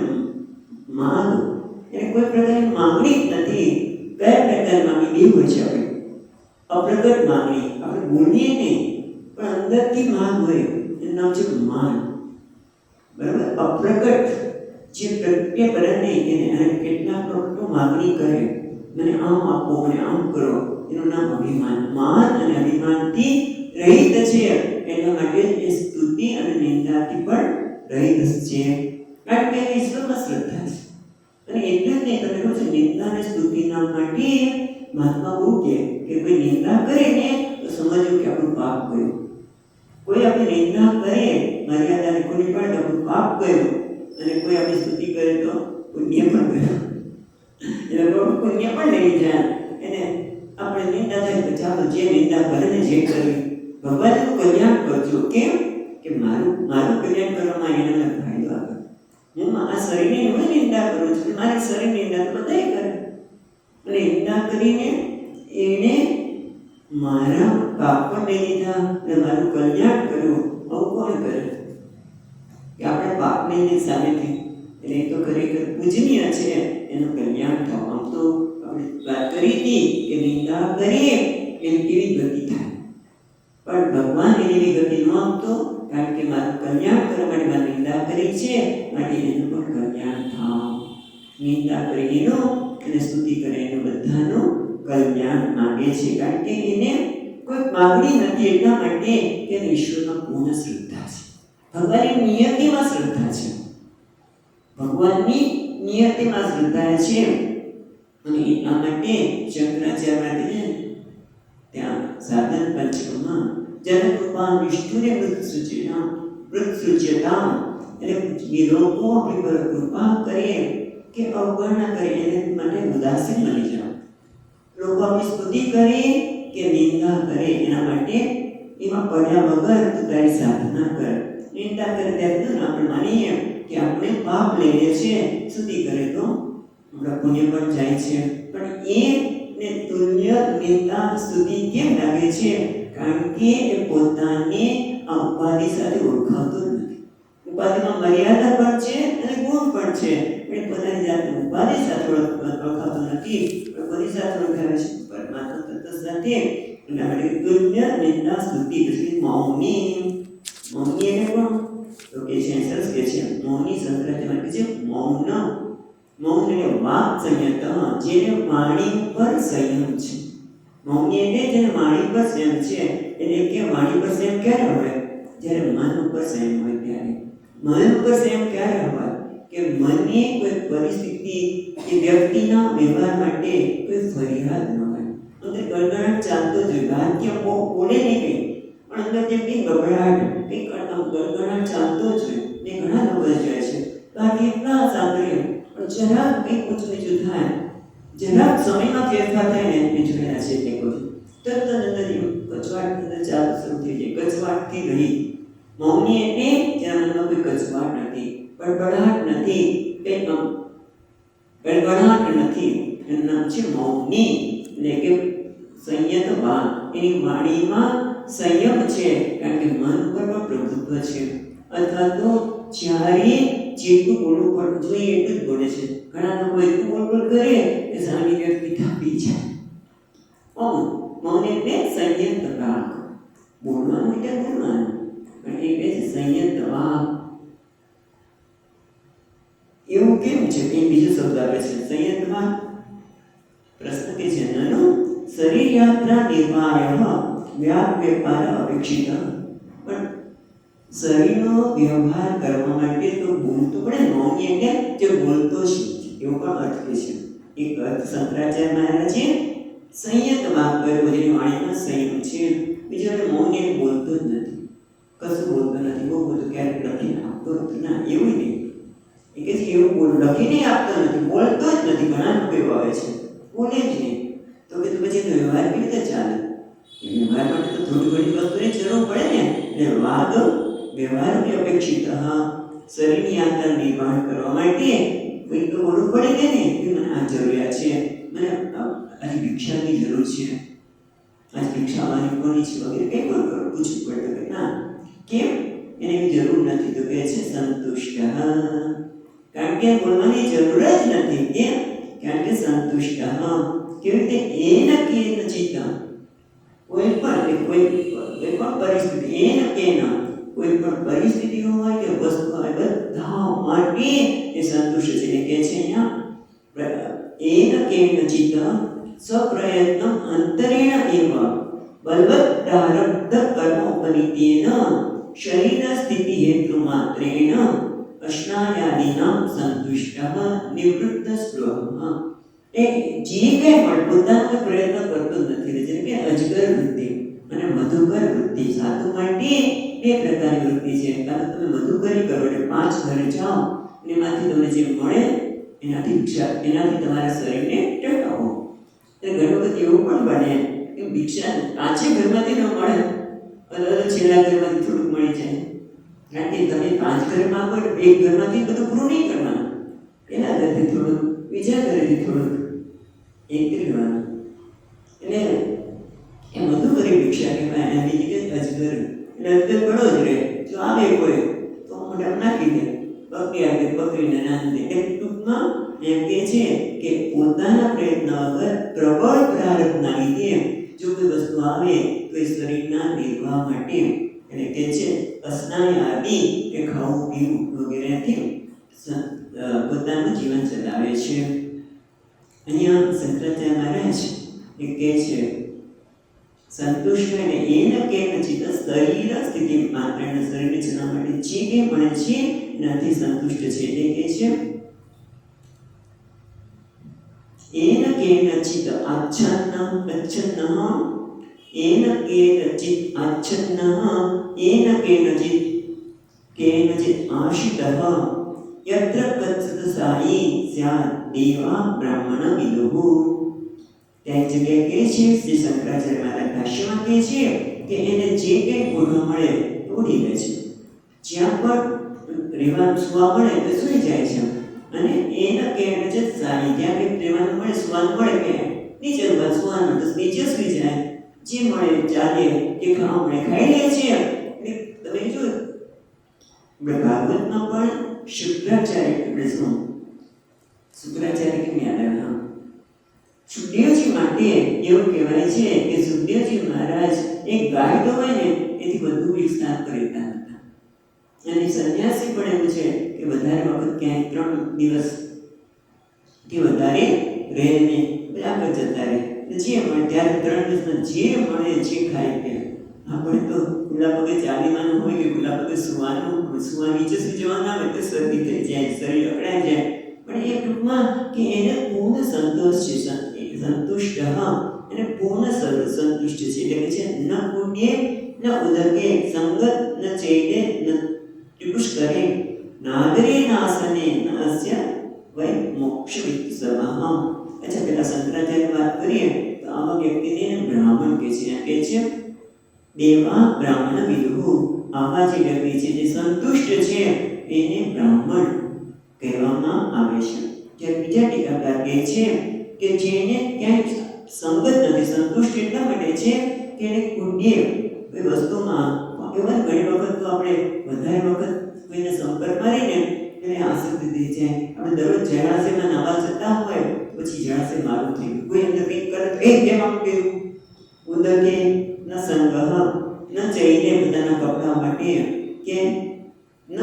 માંગ એટલે કોઈ પ્રકારની માંગણી જ નથી. કયા પ્રકારની માંગણી? બે હોય છે આપણે. અપ્રગટ માંગણી, આપણે બોલીએ નહીં પણ અંદરથી માંગ હોય, એનું નામ છે માન. બરાબર? અપ્રગટ જે પ્રત્યે કરે નહીં એને કેટલાક લોકો માંગણી કરે, મને આમ આપો, મને આમ કરો, એનું નામ અભિમાન. માન અને અભિમાનથી રહિત છે. એટલા માટે એ સ્તુતિ અને નિંદાથી પણ રહિત છે, કારણ કે ઈશ્વરમાં શ્રદ્ધા છે. અને એટલું જ નહીં, તમે કહો છો નિંદા અને સ્તુતિના માટે મહાત્મા બહુ કે કોઈ નિંદા કરે ને તો સમજો કે આપણું પાપ ગયું. કોઈ આપણી નિંદા કરે, મર્યાદાને ખોલી પાડે તો આપણું પાપ ગયું. અને કોઈ આપણી સ્તુતિ કરે તો પુણ્ય પણ ગયું. એટલે પુણ્ય પણ લઈ જાય. એને આપણે નિંદા થાય તો ચાલો જે નિંદા કરે ને જે કરી, ભગવાનનું કલ્યાણ કરજો. કેમ કે મારું કલ્યાણ કરવામાં એને મને ફાયદો આપે. હું આ શરીરની હું નિંદા કરું છું, મારી શરીરની નિંદા તો બધાય કરે. અને નિંદા કરીને એને મારા પાપ પણ લઈ લીધા અને મારું કલ્યાણ કર્યું. આવું કોણ કરે કે આપણે પાપને સામેથી? એટલે એ તો ખરેખર પૂજનીય છે, એનું કલ્યાણ થવું. આમ તો આપણે વાત કરી હતી કે નિંદા કરીએ એમ કેવી ગતિ થાય, પણ ભગવાન એની ગતિ ન આપતો, કારણ કે મારું કલ્યાણ કરવા માટે મારી નિંદા કરી છે, માટે એનું પણ કલ્યાણ થાવ. નિંદા કરી એનું અને સ્તુતિ કરે એનું બધાનું કલ્યાણ માંગે છે, કારણ કે એને કોઈ માગણી નથી. એટલા માટે કે ઈશ્વરમાં પૂર્ણ શ્રદ્ધા છે, ભગવાનની નિયતિમાં શ્રદ્ધા છે, ભગવાનની નિયતિમાં શ્રદ્ધા છે. અને એટલા માટે શંકરાચાર્ય ત્યાં સાધન પંચકમાં જનકૃપા નિષ્ઠુરે મૃત્સુચ્યતામ, એટલે લોકો આપણી પર કૃપા કરે કે અવગણના કરે એને માટે ઉદાસીન બની જાઓ. લોકો આપણી સ્તુતિ કરે કે નિંદા કરે એના માટે એમાં પડ્યા વગર તું તારી સાધના કર. નિંદા કરે ત્યારે આપણે માનીએ કે આપણે પાપ લઈએ છીએ, સ્તુતિ કરે તો આપણા પુણ્ય પણ જાય છે. પણ એને તુલ્ય નિંદા સ્તુતિ કેમ લાગે છે? કારણ કે એ પોતાને આ ઉપાધિ સાથે ઓળખાતો નથી. ઉપાધિમાં મર્યાદા પણ છે અને ગુણ પણ છે, પણ પોતાની જાતને ઉપાધિ સાથે ઓળખાતો નથી, પણ કોની સાથે ઓળખાવે છે? પરમાત્મા તત્વ સાથે. એટલે આપણે તુલ્ય નિંદા સ્તુતિ. પછી મૌની એટલે કોણ? તો કે છે સરસ કે છે મૌની. શંકરાચાર્ય કહે છે મૌન મૌન એટલે વાક સંયત, જેને વાણી ઉપર સંયમ છે. મૌની એટલે જેને વાણી પર સંયમ છે. એટલે કે વાણી પર સંયમ ક્યારે હોય? જ્યારે મન ઉપર સંયમ હોય ત્યારે. મન ઉપર સંયમ ક્યારે હોય? કે મનને કોઈ પરિસ્થિતિ કે વ્યક્તિના વ્યવહાર માટે કોઈ ફરિયાદ ન હોય. અંદર ગળગળાટ ચાલતો જ હોય, વાક્ય બોલે નહીં કંઈ, પણ અંદર જેમ કંઈ ગભરાટ, કંઈક ગળગળાટ ચાલતો જ હોય. ને ઘણા લોકો જોયા છે બાકી એટલા સાંભળ્યું, પણ જરાક કંઈક ઊંચું નીચું થાય, જરાક સમયમાં ફેરફાર થાય ને મેં જોયા છે તે કોઈ તરત અંદર કચવાટ અંદર ચાલુ શરૂ થઈ જાય. કચવાટથી રહી. મૌની એટલે જેના મનમાં કોઈ કચવાટ નથી, બડબડાટ નથી, કંઈ ગડગડાટ નથી, એનું નામ છે મૌની. એટલે કે સંયત વાક, એની વાણીમાં સંયમ છે, કારણ કે મન ઉપર પણ પ્રભુત્વ છે. અથવા તો જ્યારે જેટલું બોલવું પડવું જોઈએ એટલું જ બોલે છે. ઘણા લોકો એટલું બોલ કરે કે સામી વ્યક્તિ થાપી જાય. મૌન એટલે સંયત વાક. બોલવાનું એટલે બોલવાનું, પણ એટલે સંયત વાક. એવું કેમ છે? એ બીજો શબ્દ આવે છે સંયત વાક. પ્રશ્ન કે છે નાનો શરીર યાત્રા નિર્વાહ વ્યાપ વેપાર અપેક્ષિત. પણ શરીરનો વ્યવહાર કરવા માટે તો બોલતું પડે. મૌની એટલે જે બોલતો છે એવો પણ અર્થ છે. એક અર્થ શંકરાચાર્ય મહારાજે સંયત વાક કર્યો, જેની વાણીમાં સંયમ છે. બીજો એટલે મૌની એટલે બોલતો જ નથી, કશું બોલતો નથી. બહુ બધું ક્યારેક લખીને આપતો હતો, ના એવું નહીં. એ કે છે એવું લખીને આપતો નથી, બોલતો જ નથી. ઘણા લોકો એવા આવે છે બોલે જ નહીં. તો કે પછી એનો વ્યવહાર કેવી રીતે ચાલે? વ્યવહાર માટે તો થોડી ઘણી વસ્તુની જરૂર પડે ને. એટલે વાદ વ્યવહારની અપેક્ષિત. શરીરની યાત્રા નિર્વાહ કરવા માટે કંઈક તો બોલવું પડે કે નહીં કે મને આ જરૂરિયાત છે, મને આજે ભિક્ષાની જરૂર છે, આજે ભિક્ષા મારી કોની છે વગેરે કંઈ પણ પૂછવું પડે કે ના કેમ એને એવી જરૂર નથી. તો કહે છે સંતુષ્ટ, કારણ કે બોલવાની જરૂર જ નથી. કેમ? કારણ કે સંતુષ્ટ. કેવી રીતે? એન કેન ચિત્ત, કોઈ પણ પરિસ્થિતિ, એન કેન કોઈ પણ પરિસ્થિતિ હોય કે વસ્તુ હોય બધા માટે એ સંતુષ્ટ છે. એટલે કે છે અહીંયા એન કેન ચિત્ત સ્વપ્રયત્ન અંતરેણ એવ બલવત પ્રારબ્ધ કર્મોપનિત્યેન શરીર સ્થિતિ હેતુ માત્રેણ અશ્નાયાદિનામ સંતુષ્ટ નિવૃત્ત સ્પૃહ. એ જે કંઈ પણ પોતાનો પ્રયત્ન કરતો નથી. જેમ કે અજગર વૃત્તિ અને મધુકર વૃત્તિ. સાધુ માટે બે પ્રકારની વૃત્તિ છે. કારણ તમે મધુકરી કરો એટલે 5 ઘરે જાઓ, એમાંથી તમને જે મળે એનાથી તમારા શરીરને ટકાવો. એટલે ઘણી વખત એવું પણ બને કે ભિક્ષા 5 ઘરમાંથી ન મળે, છેલ્લા ઘરમાંથી થોડુંક મળી જાય. કારણ કે તમે 5 ઘરે માંગો એટલે 1 ઘરમાંથી બધું પૂરું નહીં કરવાનું. એના ઘરથી થોડુંક, બીજા ઘરેથી થોડુંક, એક લેવાનું. એટલે એ મધુકરી ભિક્ષા કહેવાય. અને બીજી કે અજગર. એટલે અજગર ઘણો જ રહે. જો આવે કોઈ તો મોઢામાં નાખી દે, પકડી આપે, પકડીને નાખી દે. એટલે ટૂંકમાં એમ કહે છે કે પોતાના પ્રયત્ન વગર પ્રબળ પ્રારબ્ધના લીધે જો કોઈ વસ્તુ આવે તો એ શરીરના નિર્વાહ માટે, એટલે કે છે અસ્નાય આદિ કે ખાવું પીવું વગેરેથી પોતાનું જીવન ચલાવે છે. અહીંયા શંકરાચાર્ય મહારાજ એ કહે છે સંતુષ્ટ એટલે એન કેન ચિત્ત શરીર સ્થિતિ માત્ર, શરીરને ચલાવવા માટે જે કંઈ મળે છે એનાથી સંતુષ્ટ છે. એટલે કે છે એન કેન ચિત્ત આચ્છન્ન એન કેન ચિત્ત આચ્છન્ન એન કેન ચિત્ત આશિતઃ યત્ર કચ્છત સાઈ સ્યાદ દેવા બ્રાહ્મણ વિદુઃ. ત્યાં જગ્યાએ કહે છે શ્રી શંકરાચાર્ય મહારાજ ભાષ્યમાં કહે છે કે એને જે કંઈ બોલવા મળે બોલી લે છે. જ્યાં પણ રહેવાનું સુવા મળે તો સૂઈ જાય છે. અને એના કેન ચિત્ત સાઈ, જ્યાં કંઈ રહેવાનું મળે સુવાનું મળે કે નીચે સુવાનું તો નીચે સૂઈ જાય. જે મળે ચાલે કે ખાવા મળે ખાઈ લે છે. તમે જો ભાગવતમાં પણ શુક્રાચાર્ય કેમ યાદ આવ્યા? સુખદેવજી માટે એવું કહેવાય છે કે સુખદેવજી મહારાજ એક ગાય તો હોય ને એથી વધુ વિસ્તાર કરતા હતા. અને સંન્યાસી પણ એવું છે કે વધારે વખત ક્યાંય 3 દિવસ કે વધારે રહે નહીં, આગળ જતા રહે. જે મળે ત્યારે 3 દિવસમાં જે મળે જે ખાઈ લે. આપણે તો ખુલ્લા પગે ચાલીવાનું હોય કે ખુલ્લા પગે સુવા નીચે સુઈ જવાના હોય તો શરદી થઈ જાય, શરીર અકળાઈ જાય. પણ એ ટૂંકમાં કે એને પૂર્ણ સંતોષ છે, સંતુષ્ટ, એને પૂર્ણ સંતુષ્ટ છે. એટલે કે છે ન પુણ્ય ન ઉદકે સંગત ન ચૈલે ન ત્રિપુષ્કરે નાગરે નાસને ન અસ્ય વૈ મોક્ષ વિત્સમઃ. અચ્છા, પેલા શંકરાચાર્ય વાત કરીએ તો આવા વ્યક્તિને બ્રાહ્મણ કહે છે. દેવા બ્રાહ્મણ વિદુઃ. આવા જે વ્યક્તિ છે જે સંતુષ્ટ છે એને બ્રાહ્મણ કહેવામાં આવે છે. જ્યારે બીજા ટીકાકાર કહે છે કે જેને ક્યાંય સંગત નથી, સંતુષ્ટ એટલા માટે છે કે એને પુણ્ય કોઈ વસ્તુમાં એવા ઘણી વખત તો આપણે વધારે વખત કોઈને સંપર્ક મારીને એને આસક્તિ થઈ જાય. આપણે દરરોજ જળાશયમાં નાવા જતા હોય પછી જળાશય મારું થઈ ગયું, કોઈ અંદર કંઈક કરે તો એ કેમ આમ કર્યું. ઉદકે ન સંગહ ન ચૈલે, પોતાના કપડા માટે કે ન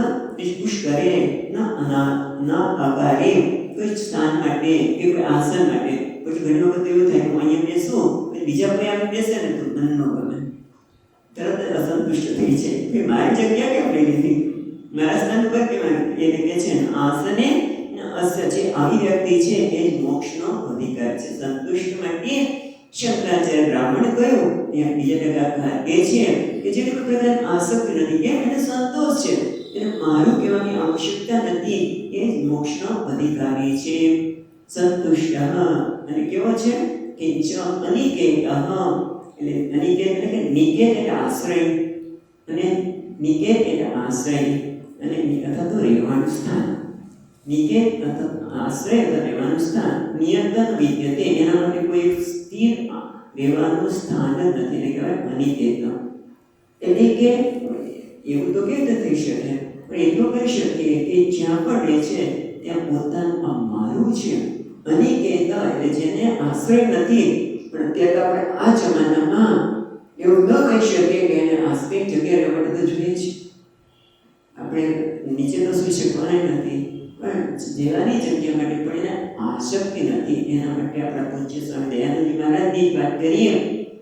પુષ્કરે ન અકારે, કોઈ સ્થાન માટે કે કોઈ આસન માટે. પછી ઘણી વખત એવું થાય કે અહીંયા બેસું બીજા કોઈ આમ બેસે ને તો મન ન ગમે, તરત અસંતુષ્ટ થઈ જાય કે મારી જગ્યા કેમ લઈ લીધી, મારા સ્થાન પર કેમ. એટલે કે છે આસને અસ્ય છે. આવી વ્યક્તિ છે એ જ મોક્ષનો અધિકાર છે. સંતુષ્ટ માટે શંકરાચાર્ય બ્રાહ્મણ કહ્યું. અહીંયા બીજા ટકાકાર કહે છે કે જે કોઈ પ્રકારની આસક્તિ નથી, કેમ એને સંતોષ છે, એને મારું કહેવાની આવશ્યકતા નથી, એ જ મોક્ષનો અધિકારી છે. સંતુષ્ટ. અને કેવો છે કે ચ અનિકેત. એટલે અનિકેત એટલે કે નિકેત એટલે આશ્રય, અને નિકેત એટલે આશ્રય અને અથવા તો રહેવાનું સ્થાન. નિકેત અથવા આશ્રય અથવા રહેવાનું સ્થાન. નિયંત્રણ વિદ્યતે, એના માટે કોઈ સ્થિર રહેવાનું સ્થાન જ નથી, એને કહેવાય અનિકેત. એટલે કે એવું તો કેવી રીતે થઈ શકે, પણ એટલું કહી શકીએ કે જ્યાં પણ રહે છે ત્યાં પોતાનું મારું છે. અનિકેત એટલે જેને આશ્રય નથી. પણ અત્યારે આપણે આ જમાનામાં એવું ન કહી શકીએ કે એને આશ્રય જગ્યા રહેવા માટે તો જોઈએ છે. આપણે નીચે તો સુઈ શકવાના નથી, પણ જેવાની જગ્યા માટે પણ એને આસક્તિ નથી. એના માટે આપણા પૂજ્ય સ્વામી દયાનંદજી મહારાજની વાત કરીએ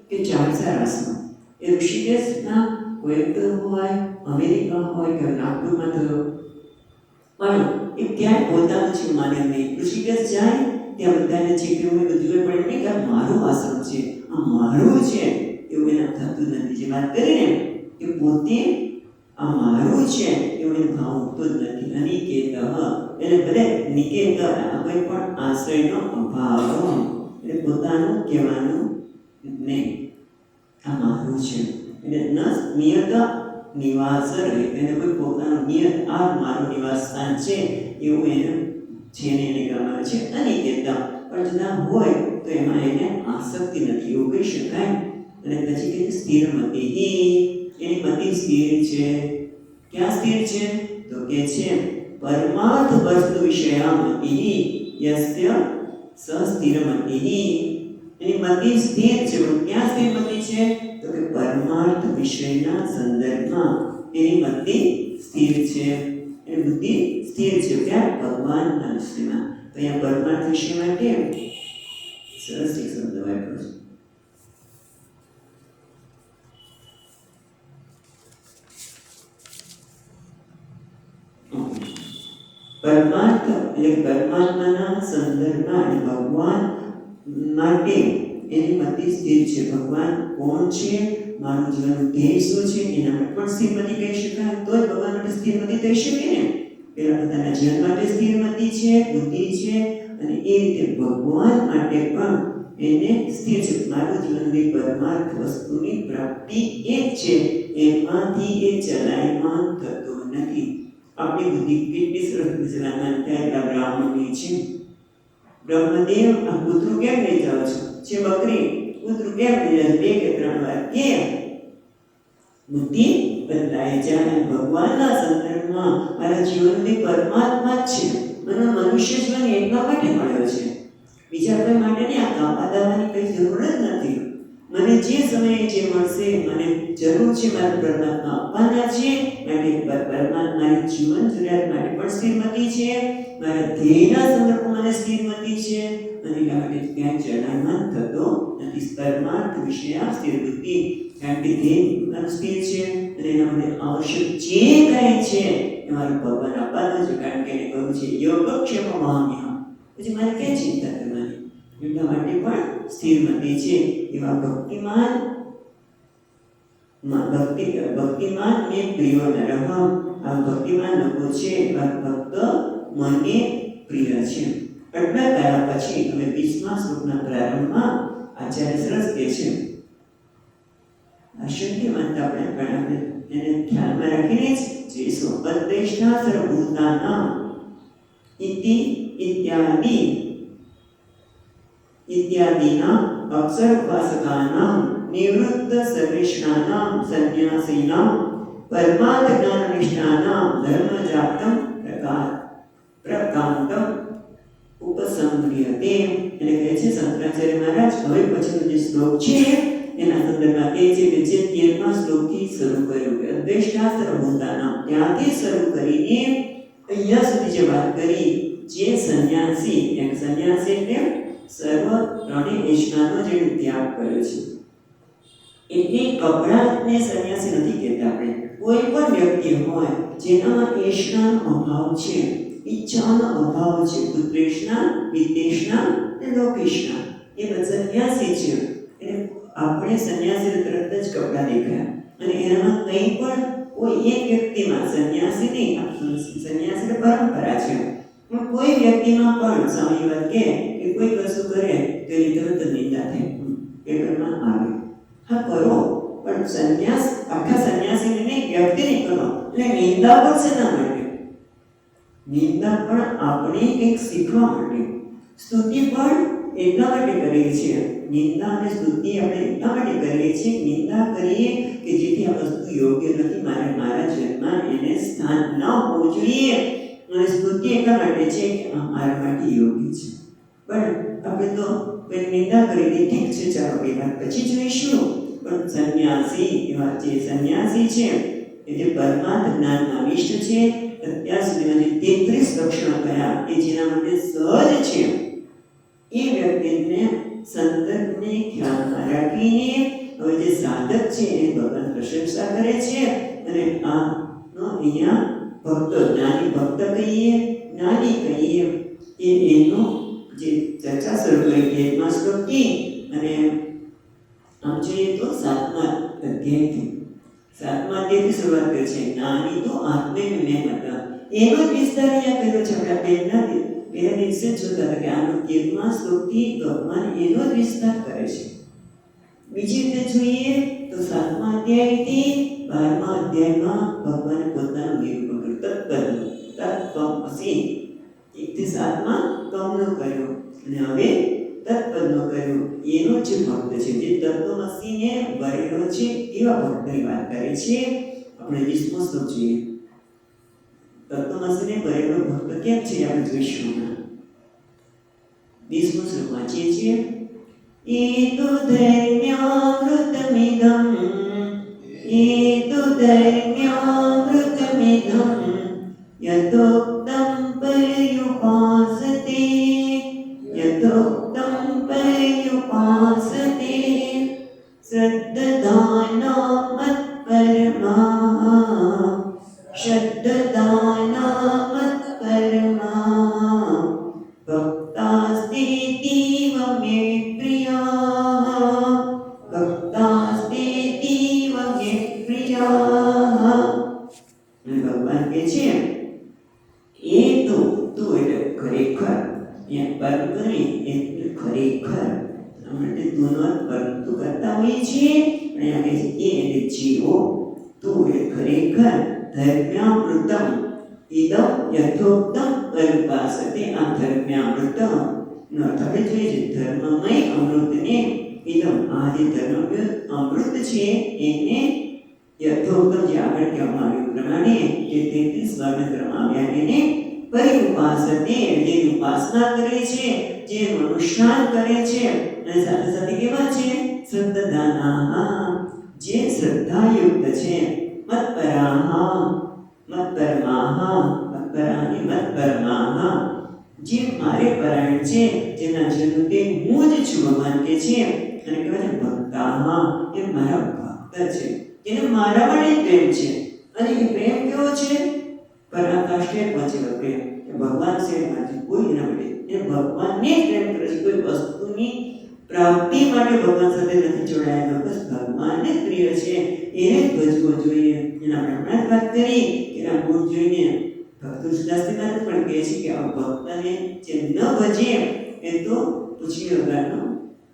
કે ચારસા રાસમાં એ ઋષિકેશના કોઈમ્બતુર હોય, અમેરિકા હોય કે નાગપુરમાં થયો, પણ એ ક્યાંય પોતાનું છે માને નહીં. ઋષિકેશ જાય ત્યાં બધાને છે કે હું બધું પડે નહીં કે મારું આશ્રમ છે, આ મારું છે એવું એને થતું નથી. જે વાત કરીને કે પોતે આ મારું છે એવું એને ભાવ ઉઠતો જ નથી. અનિકેત એટલે ભલે નિકેત કોઈ પણ આશ્રયનો અભાવ, એટલે પોતાનું કહેવાનું નહીં, આ મારું છે. એટલે ન નિયત નિવાસ રહે, એને કોઈ પોતાનું નિયત આ મારું નિવાસ સ્થાન છે એવું એને છે ને એને કહેવામાં છે અનિકેત. પણ જતા હોય તો એમાં એને આસક્તિ નથી એવું કહી શકાય. અને પછી કે સ્થિરમતિ, એની મતિ સ્થિર છે. ક્યાં સ્થિર છે તો કે છે પરમાર્થ વસ્તુ વિષયામતિ યસ્ય સ્થિરમતિ. એની મતિ સ્થિર છે. ક્યાં સ્થિર મતિ છે તો કે પરમાર્થ વિષયના સંદર્ભમાં એની મતિ સ્થિર છે, એની બુદ્ધિ સ્થિર છે. ક્યાં? ભગવાનના વિષયમાં. તો અહીંયા પરમાર્થ વિષય માટે સરસ એક શબ્દ વાપર્યો છે. પરમાર્થ એટલે પરમાત્માના સંદર્ભમાં અને ભગવાન માટે એની મતિ સ્થિર છે. ભગવાન કોણ છે, મારું જીવનનું ધ્યેય શું છે, એના માટે પણ સ્થિરમતિ કહી શકાય. તો જ ભગવાન માટે સ્થિરમતિ થઈ શકે ને. પેલા પોતાના જીવન માટે સ્થિરમતિ છે, બુદ્ધિ છે, અને એ રીતે ભગવાન માટે પણ એને સ્થિર છે. મારું જીવનની પરમાર્થ વસ્તુની પ્રાપ્તિ એક છે, એમાંથી એ ચલાયમાન થતો નથી. આપણી બુદ્ધિ કેટલી સરસ ચલાયમાન થાય એટલા બ્રાહ્મણની છે. બ્રહ્મદેવ આ કૂતરું કેમ લઈ જાઓ છો, છે બકરી, કૂતરું કેમ લઈ જાઓ 2 કે 3 વાર, કેમ? બુદ્ધિ બદલાય જાય. ભગવાનના સંદર્ભમાં મારા જીવનની પરમાત્મા જ છે. મને મનુષ્ય જીવન એટલા માટે મળ્યો છે, બીજા કોઈ માટે નહીં. આ કાપા દાવાની કઈ જરૂર જ નથી. મને જે સમયે જે મળશે મને જરૂર છે મારા પરમાત્મા આપવાના છે માટે પરમાત્માની જીવન જરૂરિયાત માટે પણ સ્થિરમતી છે, મારા ધ્યેયના સંદર્ભમાં મને સ્થિરમતી છે અને એટલા માટે ક્યાંય ચડાયમાન થતો નથી. પરમાર્થ વિષય સ્થિર બુદ્ધિ કારણ કે ધ્યેય સ્થિર છે અને એના માટે આવશ્યક જે કાંઈ છે એ મારું ભગવાન આપવાનું છે કારણ કે એને કહ્યું છે યોગક્ષેમ મહામ્ય. પછી મારે ક્યાં ચિંતા કરવાની? એટલા માટે પણ સ્થિરમતી છે. એવા ભક્તિમાન મેં પ્રિય નરહ. આ ભક્તિમાન લોકો છે ભક્ત મને પ્રિય છે. એટલા કર્યા પછી અમે 20મા શ્લોકના પ્રારંભમાં આચાર્ય સરસ કહે છે અશક્ય માનતા આપણે એને ધ્યાનમાં રાખીને જ જે સ્વપદેષ્ઠા સર્વભૂતાનાં इत्यादिना अक्षर उपासकानां निवृत्त सर्वेष्णानां सन्यासीनां परमार्थ ज्ञान निष्ठानां धर्म जातम प्रकांतम उपसंह्रियते. એટલે કહે છે શંકરાચાર્ય મહારાજ હવે પછીનો જે શ્લોક છે એના સંદર્ભમાં કહે છે કે જે 13મા શ્લોકથી શરૂ કર્યું કે અદ્વૈષ્ટા સર્વભૂતાનાં ત્યાંથી શરૂ કરીને અહીંયા સુધી જે વાત કરી જે સંન્યાસી એક સંન્યાસી એટલે સર્વ ત્રણેય નિષ્ઠાનો જેણે ત્યાગ કર્યો છે. એટલે કપડાને સંન્યાસી નથી કહેતા આપણે. કોઈ પણ વ્યક્તિ હોય જેનામાં એષ્ણાનો અભાવ છે, ઈચ્છાનો અભાવ છે, પુત્રેષ્ણા, વિદેશના અને લોકેશના, એ બધા સંન્યાસી છે. એટલે આપણે સંન્યાસી તરત જ કપડા દેખાયા અને એનામાં કંઈ પણ કોઈ એક વ્યક્તિમાં સંન્યાસી નહીં, સંન્યાસી પરંપરા છે પણ કોઈ વ્યક્તિમાં પણ સ્વામી વાત કે કોઈ કશું કરે તો એની તરત નિંદા થાય, પેપરમાં આવે. હા કરો પણ સંન્યાસ આખા સંન્યાસીને નહીં વ્યક્તિને કરો એટલે નિંદા પણ શેના માટે? નિંદા પણ આપણે કંઈક શીખવા માટે, સ્તુતિ પણ એટલા માટે કરીએ છીએ. નિંદા અને સ્તુતિ આપણે એટલા માટે કરીએ છીએ, નિંદા કરીએ કે જેથી આ વસ્તુ યોગ્ય નથી, મારા જન્મમાં એને સ્થાન ન હોવું જોઈએ. અને સ્તુતિ એટલા માટે છે કે આ મારા માટે યોગ્ય છે. પણ આપણે તો નિંદા કરી દઈએ, ઠીક છે ચાલો એ વાત પછી જોઈશું. પણ સંન્યાસી એવા જે સંન્યાસી છે એ જે પરમાર્થ જ્ઞાનમાં નિષ્ઠ છે, અત્યાર સુધીમાં જે 33 લક્ષણો કયા એ જેના માટે સહજ છે એ વ્યક્તિને સંદર્ભને ખ્યાલમાં રાખીને હવે જે સાધક છે એ ભગવાન પ્રશંસા કરે છે. અને આનો અહીંયા ભક્ત જ્ઞાની ભક્ત કહીએ, જ્ઞાની કહીએ એ એનો જે ચર્ચા શરૂ કરી 13મા શ્લોકથી અને આમ જોઈએ તો 7મા અધ્યાયથી શરૂઆત કરે છે. જ્ઞાની તો આત્મે મેં હતા એનો જ વિસ્તાર અહીંયા કર્યો છે. આપણે પહેલા દિવસે જોતા હતા કે આનો 13મા શ્લોકથી ભગવાન એનો જ વિસ્તાર કરે છે. બીજી રીતે જોઈએ તો 7મા અધ્યાયથી 12મા અધ્યાયમાં ભગવાને પોતાનું નિરૂપણ કર્યું. તત્પદનું 1થી 7માં તમનો કર્યો અને હવે તત્પદનો કર્યો. એનો જે ભક્ત છે જે તત્વમસીને વરેલો છે એવા ભક્તની વાત કરે છે. આપણે 20મો શ્લોક જોઈએ. તત્વમસીને વરેલો ભક્ત કેમ છે આપણે જોઈશું. 20મો શ્લોક વાંચીએ છીએ. એતો ધર્મ્યામૃતમિદં યથોક્તં પર્યુપાસતે શ્રદ્ધાના મત્પરમા ભક્તાસ્તેતીવ મે પ્રિયા ભગવાન કહે છે એ તો તું એટલે ખરેખર પર કરી એટલે ખરેખર આપણે તુનો પરંતુ કરતા હોઈએ છીએ અને આગે છે એ એટલે જીવો તું એ ખરેખર ધર્મ્યામૃતમ ઇદમ યથોક્તમ પરુપાસતે. આ ધર્મ્યામૃતમ નો અર્થ આપણે જોઈએ છે ધર્મમય અમૃતને ઇદમ આ જે ધર્મમય અમૃત છે એને યથોક્તમ જે આગળ કહેવામાં આવ્યું પ્રમાણે જે 33 વર્ણક્રમ આવ્યા એને પરિઉપાસતે જે ઉપાસના કરે છે, જે અનુષ્ઠાન કરે છે અને સાથે સાથે કેવા છે શ્રદ્ધાનાઃ જે શ્રદ્ધાયુક્ત છે મત્પરાઃ મત્પરમાઃ મત્પરાની મત્પરમાઃ જે મારે પરાયણ છે જેના જેનું તે હું જ છું ભગવાન કે છે અને કહેવાય છે ભક્તાઃ એ મારા ભક્ત છે એને મારા માટે પ્રેમ છે અને એ પ્રેમ કેવો છે પરાકાષ્ઠે પહોંચેલો પ્રેમ ભગવાન છે માજી કોઈ એના માટે એ ભગવાનને પ્રેમ કરે છે કોઈ વસ્તુની પ્રાપ્તિ માટે ભગવાન સાથે નથી જોડાયેલો બસ ભગવાનને પ્રિય છે એને જ ભજવો જોઈએ એના આપણે હમણાં જ વાત કરી કે એના ગુણ જોઈને ભક્તો સુદાસનાથ પણ કહે છે કે આ ભક્તને જે ન ભજે એ તો પૂછ્યા વગરનો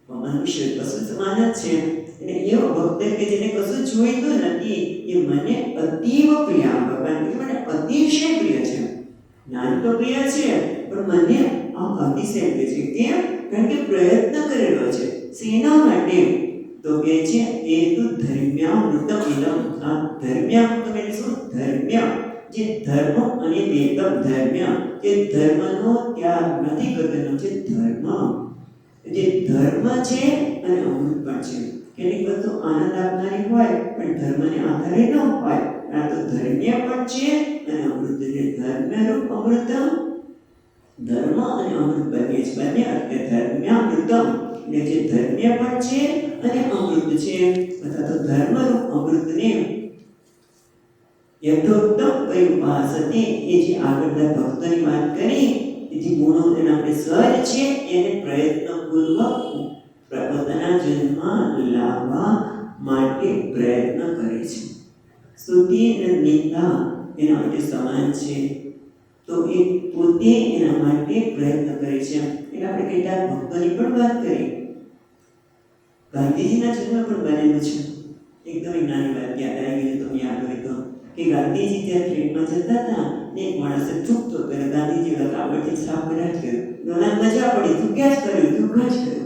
મનુષ્ય પશુ સમાન જ છે અને એવો ભક્ત કે જેને કશું જોઈતું નથી એ મને અતીવ પ્રિય ભગવાન કે મને અતિશય પ્રિય છે જ્ઞાન તો પ્રિય છે પણ મને આ અતિશય પ્રિય છે કેમ કારણ કે પ્રયત્ન કરેલો છે સેના માટે તો કે છે એ તો ધર્મ્યામૃતમ ઇદમ આ ધર્મ્યામૃતમ એટલે શું ધર્મ્ય જે ધર્મ અને એકમ ધર્મ્ય જે ધર્મનો ત્યાગ નથી કરવાનો છે ધર્મ જે ધર્મ છે અને અમૃત પણ છે કેટલીક વસ્તુ આનંદ આપનારી હોય પણ ધર્મને આધારે ન હોય આ તો ધર્મ્ય પણ છે અને અમૃત એટલે ધર્મરૂપ અમૃતમ ધર્મ અને અમૃત બંને છે બંને એટલે ધર્મ્યામૃતમ એટલે જે ધર્મ્ય પણ છે અને અમૃત છે અથવા તો ધર્મરૂપ અમૃતને યથોક્તમ પરિપાસતે એ જે આગળના ભક્તોની વાત કરી એ જે ગુણો એના આપણે સહજ છે એને પ્રયત્નપૂર્વક પોતાના જન્મમાં લાવવા માટે પ્રયત્ન કરે છે સ્તુતિ અને નિંદા એના માટે સમાન છે તો એ પોતે એના માટે પ્રયત્ન કરે છે એટલે આપણે કેટલાક ભક્તોની પણ વાત કરી ગાંધીજીના જન્મ પણ બનેલું છે એકદમ નાની વાત યાદ આવી ગઈ તમને યાદ હોય તો કે ગાંધીજી જ્યારે ટ્રેનમાં જતા હતા ને એક માણસે થૂકતો ત્યારે ગાંધીજી કાપડથી સાફ કરાટ કર્યું ડોલાને મજા પડી થૂક્યા જ કર્યું થૂક્યા જ કર્યું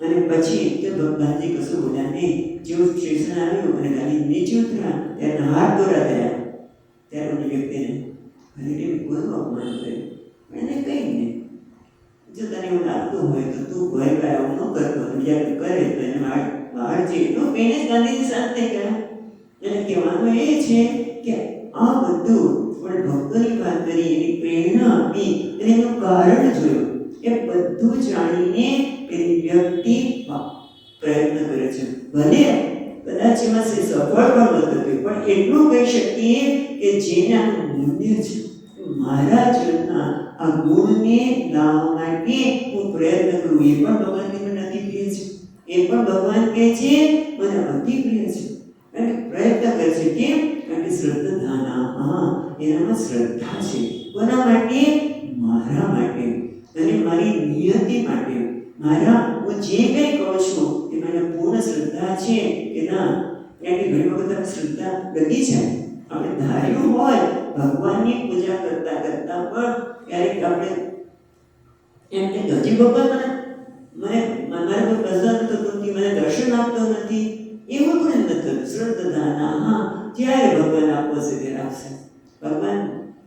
અને પછી તો ગાંધી કશું બોલ્યા નહીં જેવું સ્ટેશન આવ્યું અને ગાંધી નીચે ઉતર્યા ત્યારે હાથ દોરા થયા ત્યારે ઓલી વ્યક્તિને ગાંધીજીએ કોઈનું અપમાન કર્યું એને કંઈ નહીં જો તને એવું લાગતું હોય તો તું ભય ભાઈ આવું ન કરતો બીજા કરે તો એને બહાર જઈએ તો કહીને જ ગાંધીજી શાંત થઈ ગયા એને કહેવાનું એ છે કે આ બધું પણ ભક્તોની વાત કરી એની પ્રેરણા આપી અને એનું કારણ જોયું એ બધું જાણીને પેલી વ્યક્તિ પ્રયત્ન કરે છે ભલે કદાચ એમાં સફળ પણ નથી પણ એટલું કહી શકીએ કે જેના મૂલ્ય છે મારા જીવનના આ ગુણને લાવવા માટે હું પ્રયત્ન કરું એ પણ ભગવાનને મને અતિ પ્રિય છે એ પણ ભગવાન કહે છે મને અતિ પ્રિય છે અને પ્રયત્ન કરે છે કેમ કારણ કે શ્રદ્ધાના એનામાં શ્રદ્ધા છે કોના માટે મારા માટે અને મારી નિયતિ માટે મારા હું જે કંઈ કહું છું એ મને પૂર્ણ શ્રદ્ધા છે કે ના એટલે ઘણી વખત શ્રદ્ધા ડગી જાય આપણે ધાર્યું હોય ભગવાનની પૂજા કરતા કરતા પણ ક્યારેક આપણે એમ કે હજી ભગવાન મને મારા કોઈ પ્રસન્ન થતો નથી મને દર્શન આપતો નથી એવું પણ નથી શ્રદ્ધાના જ્યારે ભગવાન આપવો છે ત્યારે આપશે ભગવાન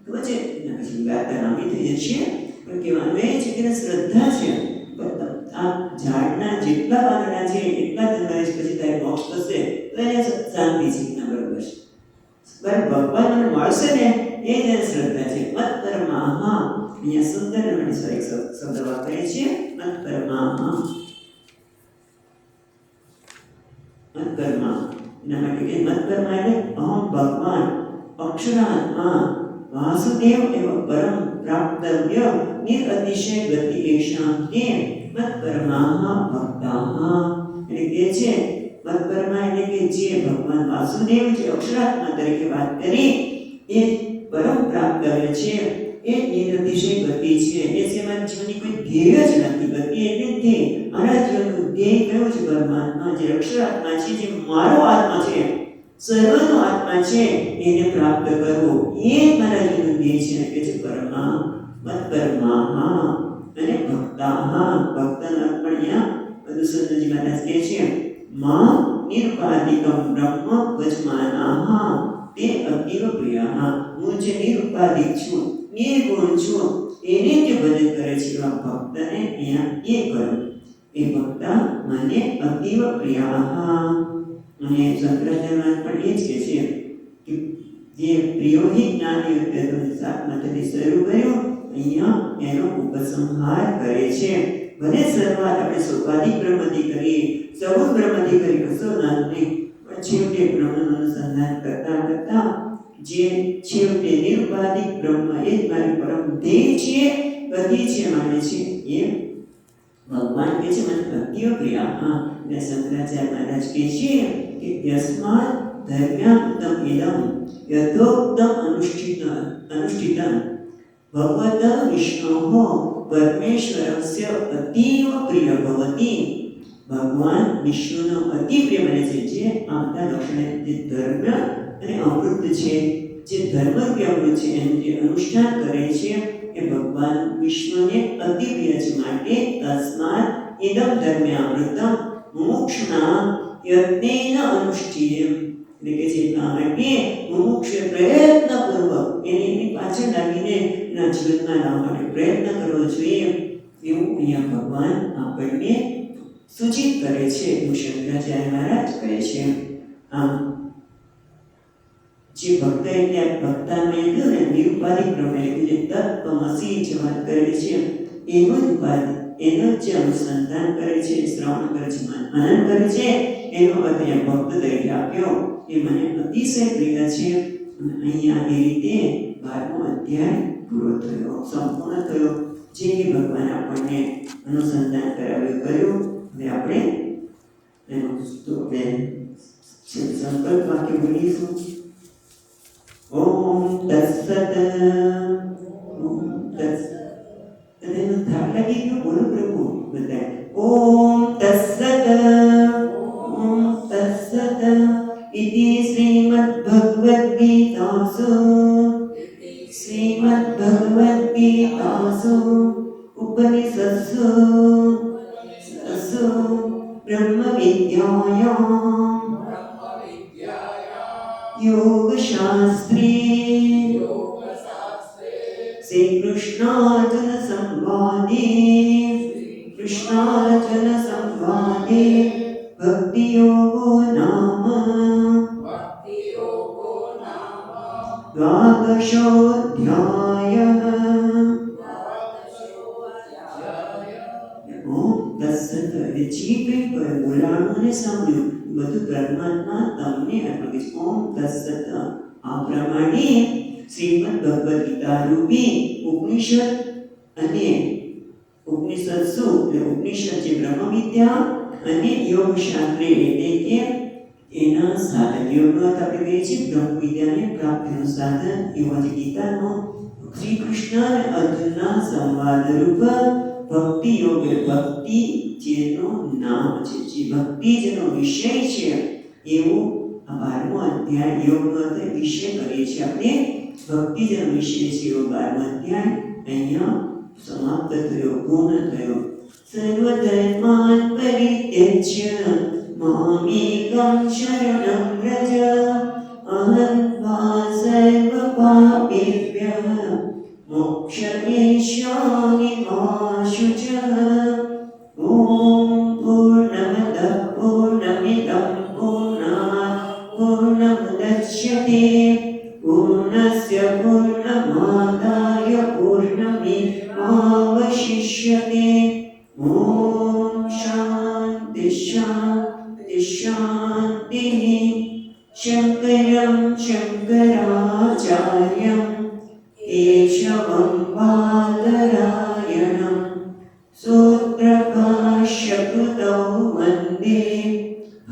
ખબર છે એના પછી ગાતા રામી થઈ જશે પણ કહેવાનું એ છે કે શ્રદ્ધા છે આ ઝાડના જેટલા પાંદડા છે એટલા તમારે પછી તારે મોક્ષ થશે તો એને શાંતિ છે ના બરોબર છે પણ ભગવાન મને મળશે ને એ જ શ્રદ્ધા છે મત્પરમાઃ અહીંયા સુંદર અને એક શબ્દ વાપરે છે મત્પરમાઃ મત્પરમા એના માટે કે મત્પરમા એટલે અહમ ભગવાન અક્ષરાત્મા વાસુદેવ એવ પરમ પ્રાપ્તવ્ય નિરતિશય ગતિ એષાં તે મત્પરમાઃ ભક્તાઃ એટલે કે છે મત્પરમા એટલે કે જે ભગવાન વાસુદેવ જે અક્ષરાત્મા તરીકે વાત કરી એ પરમ પ્રાપ્તવ્ય છે એ નિરતિશય ગતિ છે એ સેવા જીવનની કોઈ ધ્યેય જ નથી ગતિ એટલે ધ્યેય આના જીવનનું ધ્યેય કયું છે પરમાત્મા જે અક્ષરાત્મા છે જે મારો આત્મા છે સર્વનો આત્મા છે એને પ્રાપ્ત કરવો એ મારા જીવનનું ધ્યેય છે કે છે પરમા મત્પરમાઃ અને ભક્તાઃ ભક્તના પણ અહીંયા મધુસૂદનજી મહારાજ કહે છે મા નિરુપાધિકમ બ્રહ્મ ભજમાનાઃ તે અતીવ પ્રિયાઃ હું જે નિરુપાધિક છું નિર્ગુણ છું એને જે ભજન કરે છે એવા ભક્તને અહીંયા એ કરો એ ભક્તા મને અતીવ પ્રિયાહ. અને શંકરાચાર્ય પણ એ જ કહે છે કે જે પ્રિયોહી જ્ઞાની અત્યારે સાતમાંથી શરૂ કર્યું, અહીંયા એનો ઉપસંહાર કરે છે. ભલે શરૂઆત આપણે સોપાધિક બ્રહ્મથી કરીએ, સગુણ બ્રહ્મથી કરી કશો ના નહીં, પણ છેવટે બ્રહ્મનું અનુસંધાન કરતા કરતા જે છેવટે નિરુપાધિક બ્રહ્મ એ જ મારી પરમ ધ્યેય છે, બધી છે માને છે, એ ભગવાન કહે છે મને અતિવ પ્રિયા. અને શંકરાચાર્ય મહારાજ કહે છે કે યસ્માત ધર્મ્યાત્મ ઇદમ યથોક્તમ અનુષ્ઠિતમ ભગવત વિષ્ણોઃ પરમેશ્વરસ્ય અતીવ પ્રિય ભવતી. ભગવાન વિષ્ણુનો અતિ પ્રિય બને છે. જે આ બધા લક્ષણ, જે ધર્મ અને અમૃત છે, જે ધર્મ કે અમૃત છે એનું જે અનુષ્ઠાન કરે છે એ ભગવાન વિષ્ણુને અતિ પ્રિય છે. માટે તસ્માત ઇદમ ધર્મ્યામૃતમ મુમુક્ષુના યત્નેન અનુષ્ઠિયમ. એટલે કે એટલા માટે મુમુક્ષ પ્રયત્નપૂર્વક એની પાછળ લાગીને એના જીવનમાં લાવવા માટે પ્રયત્ન કરવો જોઈએ, એવું અહીંયા ભગવાન આપણને સૂચિત કરે છે, એવું શંકરાચાર્ય મહારાજ કહે છે. આમ જે ભક્ત એટલે ભક્તામાં એટલું ને નિરુપાધિક બ્રહ્મ એટલે જે તત્વમસી જે વાત કરેલી છે એનું જ ઉપાધિ, એનું જે અનુસંધાન કરે છે, શ્રવણ કરે છે, મનન કરે છે, એનો અર્થ અહીંયા ભક્ત તરીકે આપ્યો. એ મને અતિશય પ્રિય છે. અને અહીંયા એ રીતે 12મો અધ્યાય પૂરો થયો, સંપૂર્ણ થયો. જે ભગવાન આપણને અનુસંધાન કરાવ્યું કર્યું. હવે આપણે એનું સંકલ્પ વાક્ય બોલીશું. ઓમ તત્સત. ઓમ તત્સત. એનો ધાર લાગી ગયો, બોલો પ્રભુ બધા. ઓમ તત્સત. ઓમ તત્સત. ઇતિ શ્રીમદ્ભગવદ્ગીતાસુ ઉપનિષત્સુ બ્રહ્મવિદ્યાયાં યોગશાસ્ત્રે શ્રીકૃષ્ણાર્જુન સંવાદે ભક્તિયોગો નામ દ્વાદશોऽધ્યાયઃ. ઓમ તત્સત. જે કંઈ બોલાણું અને સાંભળ્યું બધું પરમાત્મા તમને અર્પણ કરે છે. ઓમ તત્સત. આ પ્રમાણે શ્રીમદ ભગવદ ગીતા રૂપી ઉપનિષદ અને ઉપનિષત્સુ એટલે ઉપનિષદ જે બ્રહ્મ વિદ્યા અને યોગ શાસ્ત્રે એટલે કે એના સાધન યોગનો આપણે કહીએ છીએ બ્રહ્મ વિદ્યાને પ્રાપ્તિનું સાધન એવા જે ગીતાનો શ્રી કૃષ્ણ અને અર્જુનના સંવાદ રૂપ ભક્તિ યોગ, ભક્તિ જેનું નામ છે, જે ભક્તિ જેનો વિષય છે, એવું આ 12મો અધ્યાય યોગનો વિષય કરીએ છીએ આપણે. ભક્તિ જેનો વિષય છે એવો 12મો અધ્યાય અહીંયા સમાપ્ત થયો, પૂર્ણ થયો. સર્વધર્માન પરિત્યજ્ય મામેકં શરણં વ્રજ અહં ત્વા સર્વપાપેભ્યઃ મોક્ષયિષ્યામિ મા શુચઃ. ઓમ પૂર્ણમદઃ પૂર્ણમિદં પૂર્ણાત પૂર્ણમુદચ્યતે પૂર્ણસ્ય પૂર્ણમાદાય પૂર્ણમેવાવશિષ્યતે. ઓમ શાંતિ શાંતિ શાંતિઃ. શંકરં શંકરાચાર્યં કેશવં બાદરાયણં સૂત્રભાષ્યકૃતૌ વંદે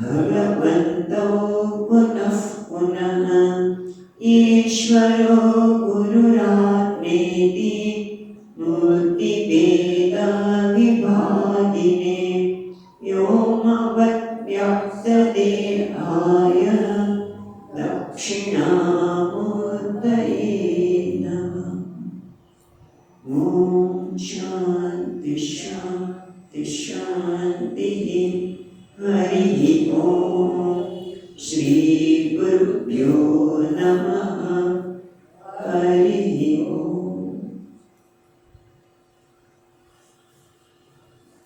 ભગવन्तौ પુનઃ પુનઃ. ઈશ્વરો ગુરુરાત્મેતિ મૂર્તિભેદવિભાગિને વ્યોમવદ્વ્યાપ્તદેહાય દક્ષિણામૂર્તયે નમઃ. ઓમ શાંતિ શાંતિ શાંતિઃ. હરિ ઓમ. શ્રી ગુરુભ્યો